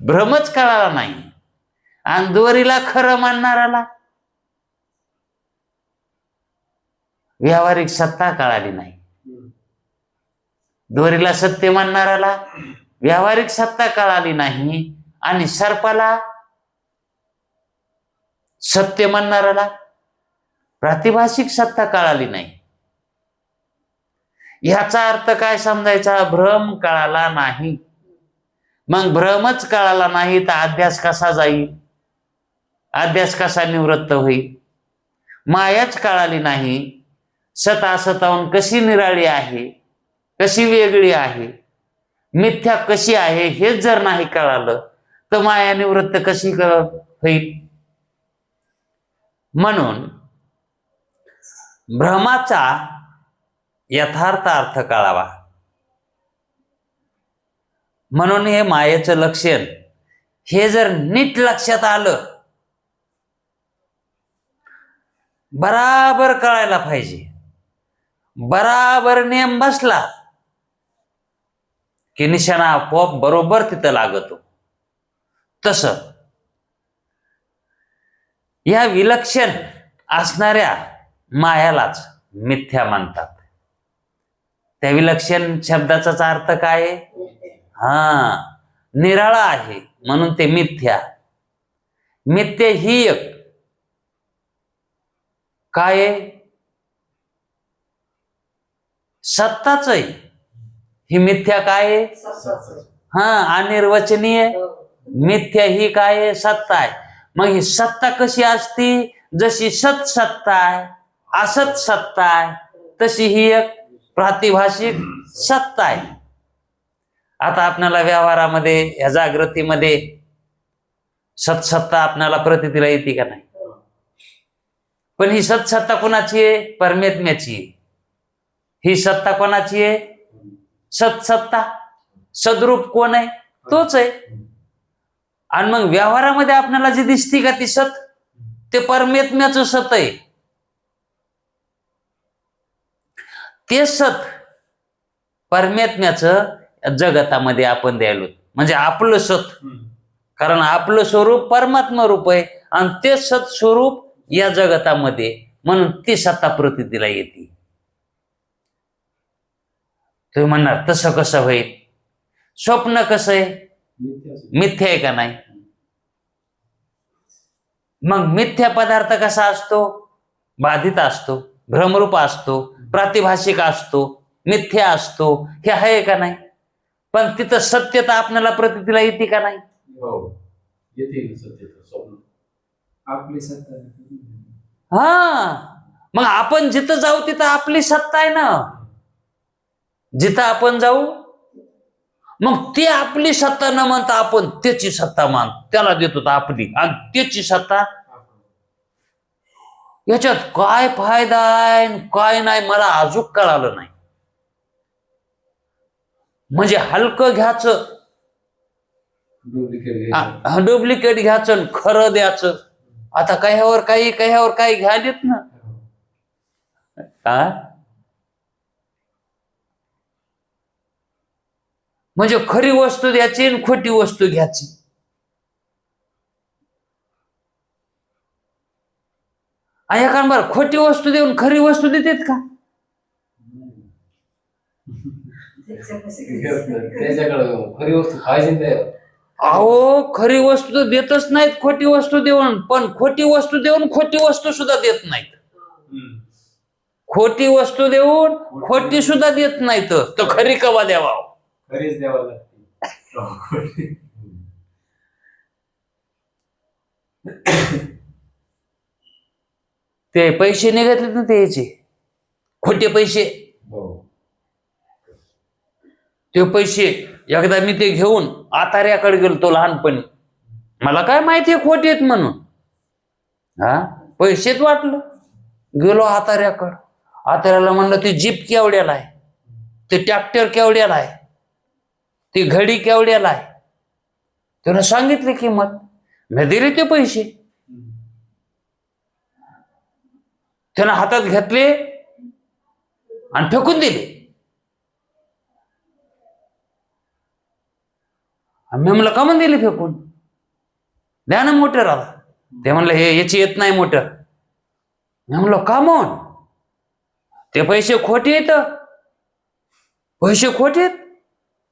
भ्रमच कळाला नाही आणि दोरीला खरं म्हणणाऱ्याला व्यावहारिक सत्ता कळाली नाही. दोरीला सत्य म्हणणाऱ्याला व्यावहारिक सत्ता कळाली नाही आणि सर्पाला सत्य म्हणणाऱ्याला प्रातिभाषिक सत्ता कळाली नाही. ह्याचा अर्थ काय समजायचा? भ्रम कळाला नाही. मग भ्रमच कळाला नाही तर अध्यास कसा जाईल? अध्यास कसा निवृत्त होईल? मायाच कळाली नाही. सत असताहून कशी निराळी आहे, कशी वेगळी आहे, मिथ्या कशी आहे हेच जर नाही कळालं तर माया निवृत्त कशी होईल? म्हणून भ्रमाचा यथार्थ अर्थ कळावा. म्हणून हे मायेचं लक्षण हे जर नीट लक्षात आलं, बराबर कळायला पाहिजे. बराबर नेम बसला की निशाणा आपोआप बरोबर तिथं लागतो. तसं या विलक्षण असणाऱ्या मायालाच मिथ्या म्हणतात. त्या विलक्षण शब्दाचाच अर्थ काय आहे? हा, निराळा आहे म्हणून ते मिथ्या. मिथ्या ही एक काय आहे? सत्ताच आहे. ही मिथ्या काय आहे? हा, अनिर्वचनीय मिथ्या ही काय आहे? सत्ता आहे. मग ही सत्ता कशी असती? जशी सत सत्ता आहे, असत सत्ता आहे, तशी ही एक प्रातिभाषिक सत्ता आहे. आता आपल्याला व्यवहारामध्ये, या जागृतीमध्ये सत्सत्ता आपल्याला प्रतितीला येते का नाही? पण ही सत्सत्ता कोणाची आहे? परमेत्म्याची आहे. ही सत्ता कोणाची आहे? सत्सत्ता. सद्रूप कोण आहे? तोच आहे. आणि मग व्यवहारामध्ये आपल्याला जी दिसती का ती सत, ते परमेत्म्याचं सत आहे. ते सत परमेत्म्याचं जगतामध्ये आपण द्यायलो, म्हणजे आपलं सत. कारण आपलं स्वरूप परमात्मा रूप आहे आणि ते सत स्वरूप या जगतामध्ये, म्हणून ती सत्ता प्रतितीला येते. तुम्ही म्हणणार तसं कसं होईल? स्वप्न कसं आहे? मिथ्या आहे का नाही? मग मिथ्या पदार्थ कसा असतो? बाधित असतो, भ्रमरूप असतो, प्रातिभाषिक असतो, मिथ्या असतो. हे आहे का नाही? पण तिथं सत्यता आपल्याला प्रतितीला येते का नाही? येते सत्यता स्वप्न. आपली सत्ता. हा, मग आपण जिथं जाऊ तिथं आपली सत्ता आहे ना. जिथं आपण जाऊ, मग ते आपली सत्ता न म्हणता आपण त्याची सत्ता मान, त्याला देतो आपली, आणि त्याची सत्ता. याच्यात काय फायदा आहे काय नाही मला अजून कळालं नाही. म्हणजे हलकं घ्यायचं, डुप्लिकेट घ्यायचं, खरं द्यायचं. आता कह्यावर काही घ्यायलेत ना. म्हणजे खरी वस्तू द्यायची आणि खोटी वस्तू घ्यायची. एखाद खोटी वस्तू देऊन खरी वस्तू देतात का? त्याच्याकडे खरी वस्तू पाहिजे. अहो, खरी वस्तू तर देतच नाहीत खोटी वस्तू देऊन. पण खोटी वस्तू देऊन खोटी वस्तू सुद्धा देत नाहीत. खोटी वस्तू देऊन खोटी सुद्धा देत नाहीत, तर खरी कवा द्यावा? खरीच द्यावं लागते. ते पैसे निघाले ना, ते याचे खोटे पैसे. ते पैसे एकदा मी ते घेऊन आतार्याकडे गेलो लहानपणी. मला काय माहिती खोटे आहेत म्हणून. पैसेच वाटलं. गेलो आतार्याकडं. आतार्याला म्हणलं ती जीप केवढ्याला आहे, ते ट्रॅक्टर केवढ्याला आहे, ती घडी केवढ्याला आहे. त्यानं सांगितली किंमत. मी दिले ते पैसे. त्यानं हातात घेतले आणि फेकून दिले. मी म्हणलं का म्हणून दिली फेकून? द्या ना मोटर आला. ते म्हणलं हे याची येत नाही मोटर. मी म्हणलं का म्हणून? ते पैसे खोटे येत, पैसे खोटे आहेत.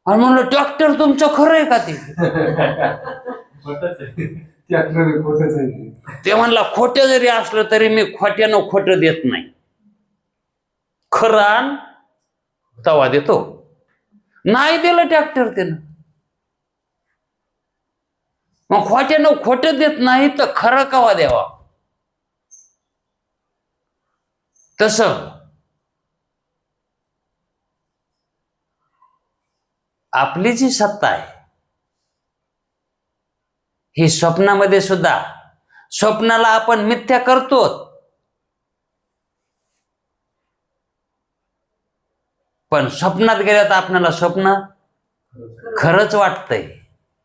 आणि म्हणलं ट्रॅक्टर तुमचं खरं आहे का? ते म्हणला खोटे जरी असलं तरी मी खोट्यानं खोटं देत नाही, खरं आण तवा देतो. नाही दिलं ट्रॅक्टर त्यानं. मग खोट्यानं खोटं देत नाही तर खरं कवा द्यावा? तसं आपली जी सत्ता आहे ही स्वप्नामध्ये सुद्धा, स्वप्नाला आपण मिथ्या करतो, पण स्वप्नात गेल्या तर आपल्याला स्वप्न खरंच वाटतंय.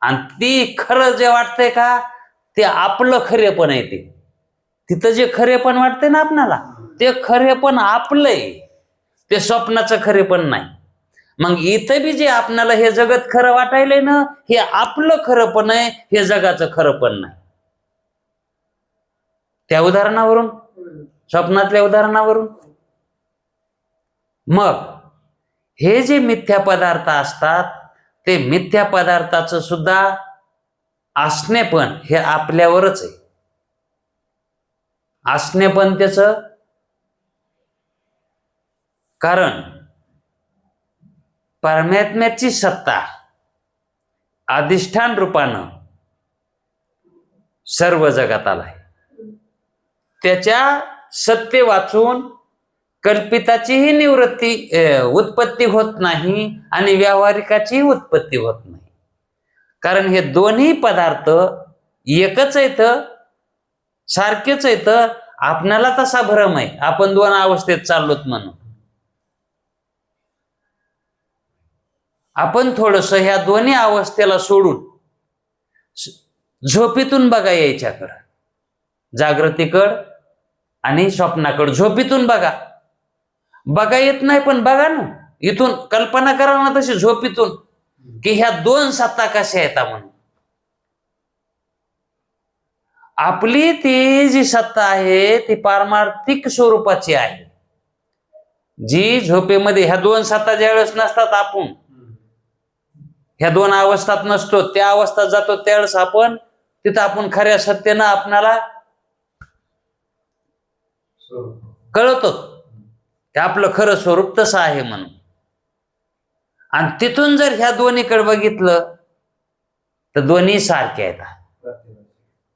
आणि ती खरं जे वाटतंय का ते आपलं खरेपण आहे. ते तिथं जे खरेपण वाटतंय ना आपल्याला, ते खरेपण आपलंय, ते स्वप्नाचं खरेपण नाही. मग इथं बी जे आपल्याला हे जगत खरं वाटायलंय ना, हे आपलं खरंपण आहे, हे जगाचं खरंपण नाही. त्या उदाहरणावरून, स्वप्नातल्या उदाहरणावरून. मग हे जे मिथ्या पदार्थ असतात, ते मिथ्या पदार्थाचं सुद्धा असणेपण हे आपल्यावरच आहे. असणेपण त्याचं कारण परमात्म्याची सत्ता अधिष्ठान रूपानं सर्व जगात आलाय. त्याच्या सत्य वाचून कल्पिताचीही उत्पत्ती होत नाही आणि व्यावहारिकाचीही उत्पत्ती होत नाही. कारण हे दोन्ही पदार्थ एकच आहेत, सारखेच आहेत. आपणाला तसा भ्रम आहे, आपण दोन अवस्थेत चाललोत म्हणून. आपण थोडस ह्या दोन्ही अवस्थेला सोडून झोपेतून बघा यायच्याकडं, जागृतीकड आणि स्वप्नाकड. झोपेतून बघा येत नाही पण बघा ना, इथून कल्पना करा ना तशी झोपेतून, की ह्या दोन सत्ता कशा येतात म्हणून. आपली ती जी सत्ता आहे ती पारमार्थिक स्वरूपाची आहे, जी झोपेमध्ये ह्या दोन सत्ता ज्यावेळेस नसतात, आपण ह्या दोन अवस्थात नसतो, त्या अवस्थात जातो त्यावेळेस आपण तिथं आपण खऱ्या सत्यानं आपणाला कळतो की आपलं खरं स्वरूप तसं आहे म्हणून. आणि तिथून जर ह्या दोन्हीकडे बघितलं तर दोन्ही सारखे आहेत,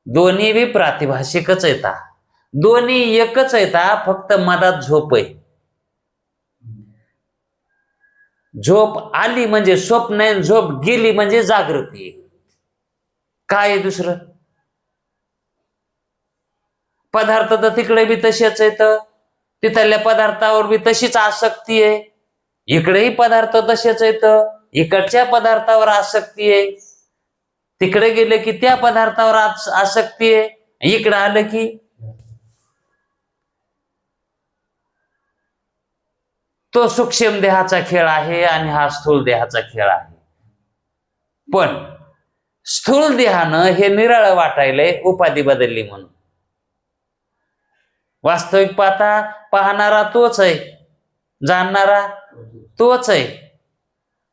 दोन्ही बी प्रातिभाषिकच येतात, दोन्ही एकच येतात, फक्त मधात झोप आहे. झोप आली म्हणजे स्वप्न आहे, झोप गेली म्हणजे जागृती आहे. काय आहे दुसरं? पदार्थ तर तिकडे बी तसेच आहेत, तिथल्या पदार्थावर बी तशीच आसक्ती आहे, इकडेही पदार्थ तसेच आहेत, इकडच्या पदार्थावर आसक्ती आहे, तिकडे गेले की त्या पदार्थावर आसक्ती आहे, इकडे आलं की तो सूक्ष्म देहाचा खेळ आहे आणि हा स्थूल देहाचा खेळ आहे. पण स्थूल देहानं हे निराळं वाटायलंय उपाधी बदलली म्हणून. वास्तविक पाहणारा तोच आहे, जाणणारा तोच आहे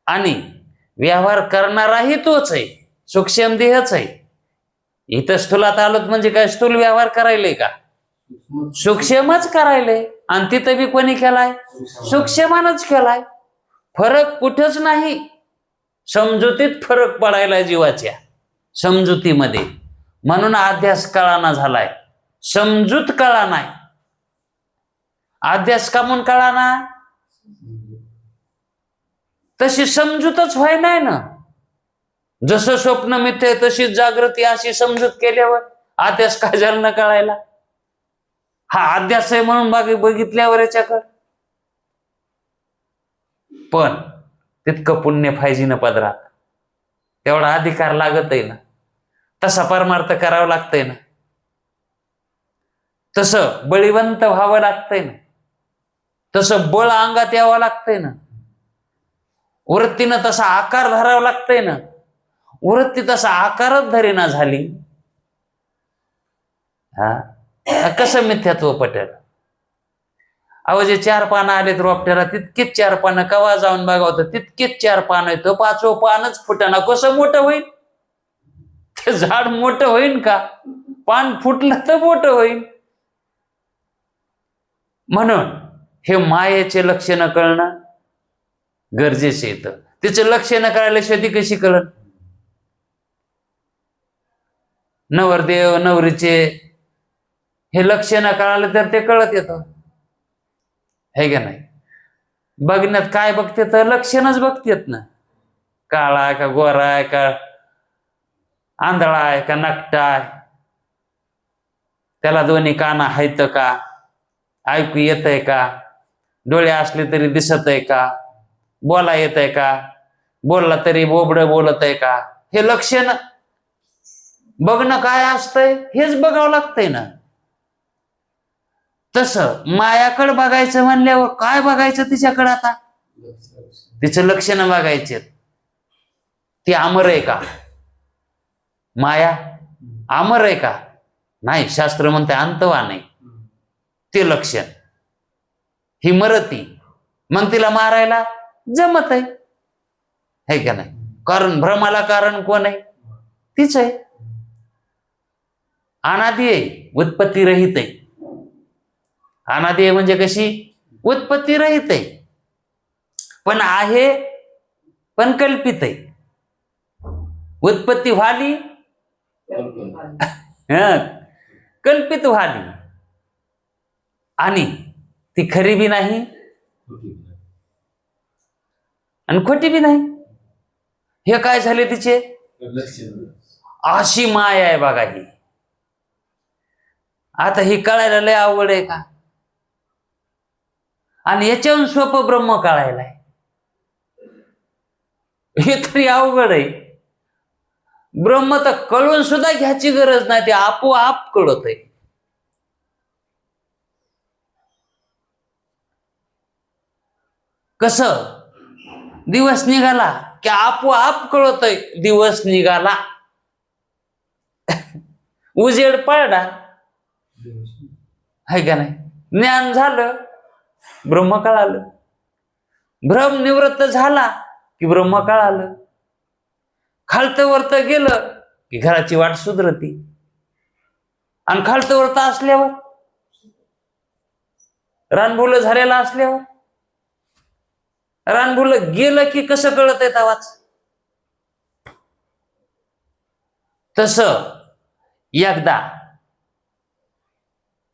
आणि व्यवहार करणाराही तोच आहे, सूक्ष्म देहच आहे. इथं स्थूलात आलोत म्हणजे काय स्थूल व्यवहार करायले का? सूक्ष्मच करायले. आणि तिथं बी कोणी केलाय? सूक्ष्मानच केलाय. फरक कुठंच नाही. समजुतीत फरक पडायला जीवाच्या समजुतीमध्ये. म्हणून अध्यास कळाना झालाय, समजूत कळा नाही. अध्यास का म्हणून कळाना? तशी समजूतच व्हाय नाही ना. जसं स्वप्न मिथ्या तशीच जागृती अशी समजूत केल्यावर अध्यास काय झालं न कळायला? हा अध्यास आहे म्हणून बघितल्यावर याच्याकडे. पण तितकं पुण्य पाहिजे ना पदरात, तेवढा अधिकार लागत आहे ना, तसा परमार्थ करावा लागतंय ना, तसं बळीवंत व्हावं लागतंय ना, तसं बळ अंगात यावं लागतंय ना, वृत्तीनं तसा आकार धरावा लागतंय ना. वृत्ती तसा आकारच धरेना झाली, कसं मिथ्यात्व पटेल? अहो जे 4 पानं आलेत रोपट्याला तितकेच 4 पानं, कवा जाऊन बघावतं तितकेच 4 पानं येतं, 5वं पानच फुटाना. कसं मोठं होईल ते झाड? मोठं होईल का? पान फुटलं तर मोठं होईल. म्हणून हे मायेचे लक्षणं कळणं गरजेचं येतं. तिचं लक्षणं कळल्याशिवाय ती कशी कळण? नवरदेव नवरीचे हे लक्षणं कळालं तर ते कळत येतं, है का नाही? बघण्यात काय बघते तर लक्षणच बघतेत ना. काळा आहे का, गोरा आहे का, आंधळा आहे का, नकटा आहे, त्याला दोन्ही कान आहेत का, ऐकू येत आहे का, डोळे असले तरी दिसत आहे का, बोला येत आहे का, बोलला तरी बोबडं बोलत आहे का, हे लक्षण बघणं काय असतंय हेच बघावं लागतंय ना. तसं मायाकडे बघायचं म्हणल्यावर काय बघायचं तिच्याकडे? आता तिचं लक्षण बघायचे. ती अमर आहे का? माया अमर आहे का? नाही, शास्त्र म्हणते अंतवान आहे. ते लक्षण. ही मरती, मग तिला मारायला जमत आहे का नाही? कारण भ्रमाला कारण कोण आहे? तीच आहे. अनादी आहे, उत्पत्ती रहित आहे. अनादी आहे म्हणजे कशी? उत्पत्ती रहित आहे. पण आहे, पण कल्पित आहे. उत्पत्ती व्हाली, हं, कल्पित व्हाली, आणि ती खरी बी नाही आणि खोटी बी नाही. हे काय झाले तिचे? अशी माया आहे बघा ही. आता ही कळायला लय अवघड आहे का? आणि याच्याहून सोपं ब्रह्म कळायला आहे. हे तरी अवघड आहे. ब्रह्म तर कळून सुद्धा घ्यायची गरज नाही, ते आपोआप कळत आहे. कसं? दिवस निघाला की आपोआप कळत आहे दिवस निघाला. उजेड पडला, आहे का नाही? ज्ञान झालं, ब्रह्म कळालं. भ्रम निवृत्त झाला की ब्रह्म कळालं. खालतं वरत गेलं की घराची वाट सुधरती. आणि खालतं वरत असल्यावर, रानभुलं झालेला असल्यावर, रानभुलं गेलं की कसं कळत आहे तवाच? तस एकदा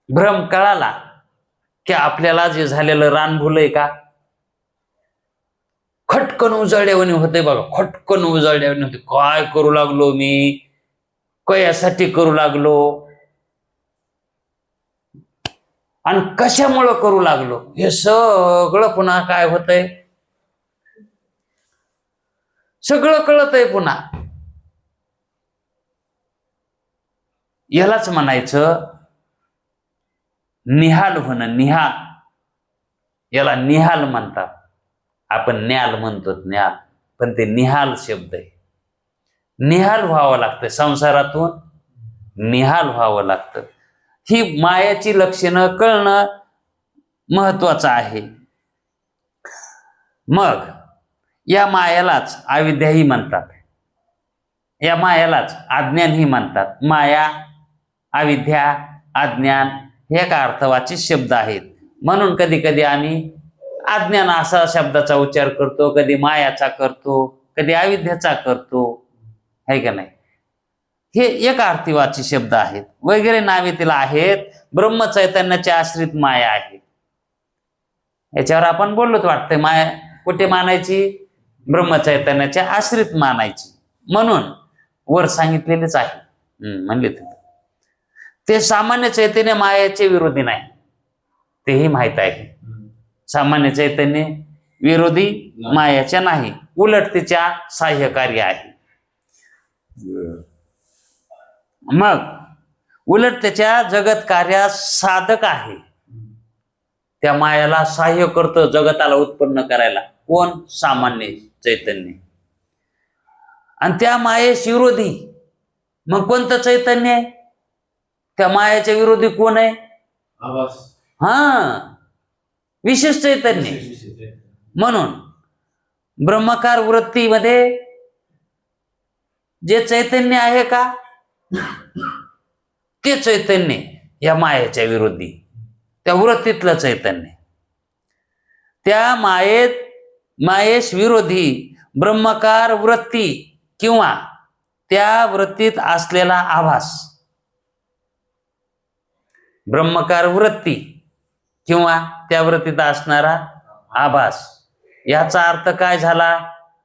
भ्रम कळाला की आपल्याला जे झालेलं रानभुल आहे का, खटकन उजळल्यावानी होते बघा. खटकन उजळल्यावानी होते. काय करू लागलो मी, कशासाठी करू लागलो, आणि कशामुळं करू लागलो, हे सगळं पुन्हा काय होतंय, सगळं कळत आहे पुन्हा. यालाच म्हणायचं निहाल होणं. निहाल, याला निहाल म्हणतात. आपण न्याल म्हणतो, न्याल, पण ते निहाल शब्द आहे. निहाल व्हावं लागतं, संसारातून निहाल व्हावं लागतं. ही मायाची लक्षणं कळणं महत्वाचं आहे. मग या मायालाच अविद्याही म्हणतात, या मायालाच अज्ञानही म्हणतात. माया, अविद्या, अज्ञान हे एक अर्थवाची शब्द आहेत. म्हणून कधी कधी आम्ही अज्ञान असा शब्दाचा उच्चार करतो, कधी मायाचा करतो, कधी अविद्याचा करतो, है का नाही? हे एक अर्थवाची शब्द आहेत. वगैरे नावे तिला आहेत. ब्रह्मचैतन्याची आश्रित माया आहे. याच्यावर आपण बोललोच वाटतंय. माया कुठे मानायची? ब्रह्मचैतन्याच्या आश्रित मानायची. म्हणून वर सांगितलेलेच आहे. म्हणले ते सामान्य चैतन्य मायाचे विरोधी नाही, तेही माहित आहे. सामान्य चैतन्य विरोधी मायाच्या नाही, उलट तिच्या सहाय्यकारी आहे. मग उलट त्याच्या जगत कार्यास साधक आहे. त्या मायाला सहाय्य करतो जगताला उत्पन्न करायला. कोण? सामान्य चैतन्य. आणि त्या मायेस विरोधी मग कोणतं चैतन्य आहे? त्या मायाच्या विरोधी कोण आहे? हा, विशेष चैतन्य. म्हणून ब्रह्मकार वृत्तीमध्ये जे चैतन्य आहे का, ते चैतन्य या मायेच्या विरोधी, त्या वृत्तीतलं चैतन्य. त्या मायेस विरोधी ब्रह्मकार वृत्ती किंवा त्या वृत्तीत असलेला आभास. ब्रह्मकार वृत्ती किंवा त्या वृत्तीत असणारा आभास, याचा अर्थ काय झाला?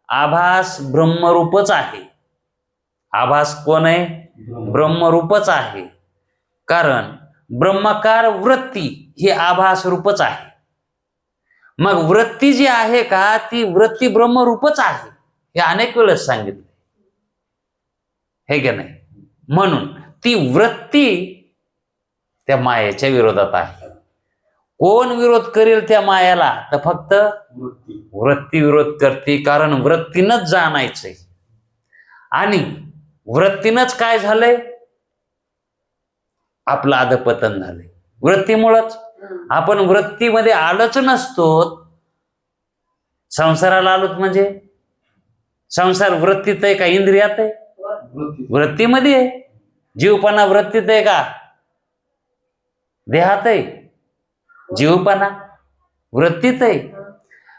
आभास ब्रह्मरूपच आहे. आभास कोण आहे? ब्रह्मरूपच आहे. कारण ब्रह्मकार वृत्ती ही आभास रूपच आहे. मग वृत्ती जी आहे का, ती वृत्ती ब्रह्मरूपच आहे, हे अनेक वेळेस सांगितलं, हे की नाही? म्हणून ती वृत्ती त्या मायेच्या विरोधात आहे. कोण विरोध करेल त्या मायाला? तर फक्त वृत्ती विरोध करते. कारण वृत्तीनच जाणायचंय. आणि वृत्तीनच काय झालंय? आपलं अधपतन झालंय. वृत्तीमुळंच. आपण वृत्तीमध्ये आलोच नसतो. संसाराला आलोच म्हणजे संसार वृत्तीत आहे का इंद्रियात आहे? वृत्तीमध्ये आहे. जीवपणा वृत्तीत आहे का देहात आहे? जीवपणा वृत्तीत आहे.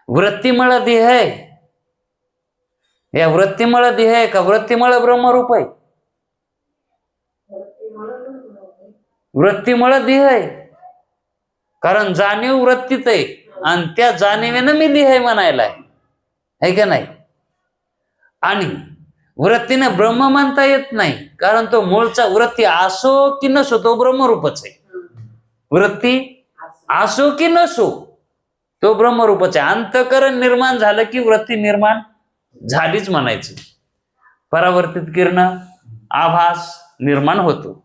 वृत्तीमुळे देह आहे? या वृत्तीमुळे देह आहे का वृत्तीमुळे ब्रह्मरूप आहे? वृत्तीमुळे देह आहे. कारण जाणीव वृत्तीत आहे आणि त्या जाणीवेनं मी देह आहे म्हणायला आहे का नाही? आणि वृत्तीनं ब्रह्म म्हणता येत नाही, कारण तो मूळचा वृत्ती असो की नसो तो ब्रह्मरूपच आहे. वृत्ती असो की नसो तो ब्रह्मरूपच आहे. अंतःकरण निर्माण झालं की वृत्ती निर्माण झालीच म्हणायची. परावर्तित किरण आभास निर्माण होतो.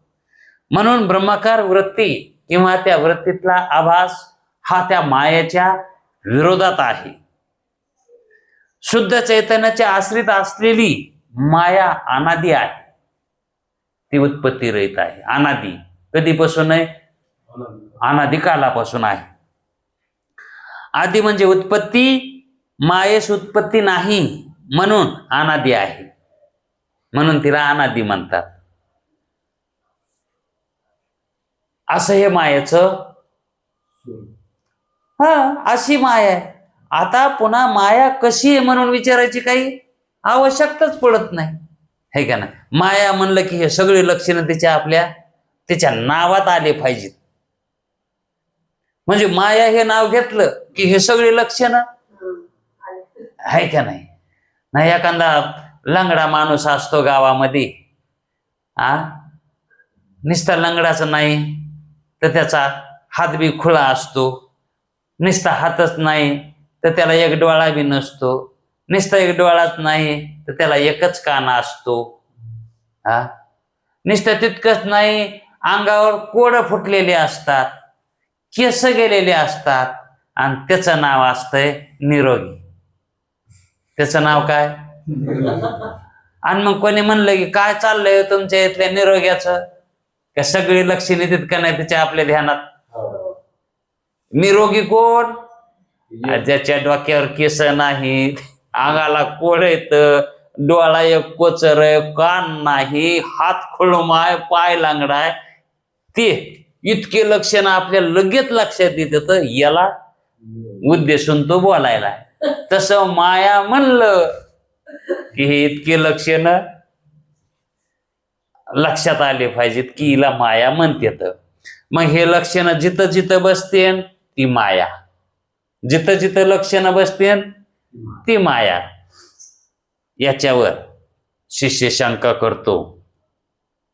म्हणून ब्रह्माकार वृत्ती किंवा त्या वृत्तीतला आभास हा त्या मायेच्या विरोधात आहे. शुद्ध चैतन्याच्या आश्रित असलेली माया अनादी आहे. ती उत्पत्ती रहित आहे. अनादी कधीपासून आहे? अनादी कालापासून आहे. आदी म्हणजे उत्पत्ती, मायेस उत्पत्ती नाही म्हणून अनादी आहे, म्हणून तिला अनादी म्हणतात. असं हे मायेचं अशी माया आहे. आता पुन्हा माया कशी आहे म्हणून विचारायची काही आवश्यकताच पडत नाही, हे का नाही? माया म्हणलं की हे सगळे लक्षणं तिच्या नावात आले पाहिजेत. म्हणजे माया हे नाव घेतलं की हे सगळे लक्षणं आहे का नाही? नाही एखादा लंगडा माणूस असतो गावामध्ये, नुसता लंगडाच नाही तर त्याचा हात बी खुळा असतो, नुसता हातच नाही तर त्याला एक डोळा बी नसतो, नुसता एक डोळाच नाही तर त्याला एकच कान असतो, नुसतं तितकंच नाही अंगावर कोड फुटलेले असतात, केस गेलेले असतात, आणि त्याचं नाव असतंय निरोगी. त्याचं नाव काय? आणि मग कोणी म्हणलं की काय चाललंय तुमच्या इथल्या निरोग्याचं, का सगळी लक्षणे तितकं नाही त्याच्या आपल्या ध्यानात. निरोगी कोण? ज्याच्या डोक्यावर केस नाहीत, अंगाला कोड येत, डोळा एक कोचर आहे, कान नाही, हात खुळमाय, पाय लांगडाय, ते इतके लक्षण आपल्या लगेच लक्षात येत, याला उद्देशून तो बोलायला. तसं माया म्हणलं की हे इतके लक्षण लक्षात आले पाहिजेत की हिला माया म्हणतेत. मग हे लक्षण जिथं जिथं बसते ती माया, जिथं जिथं लक्षण बसते ती माया. याच्यावर शिष्य शंका करतो,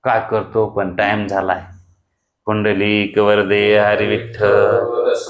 काय करतो, पण टाइम झालाय. पुंडलिक वरदे हरी विठ्ठल.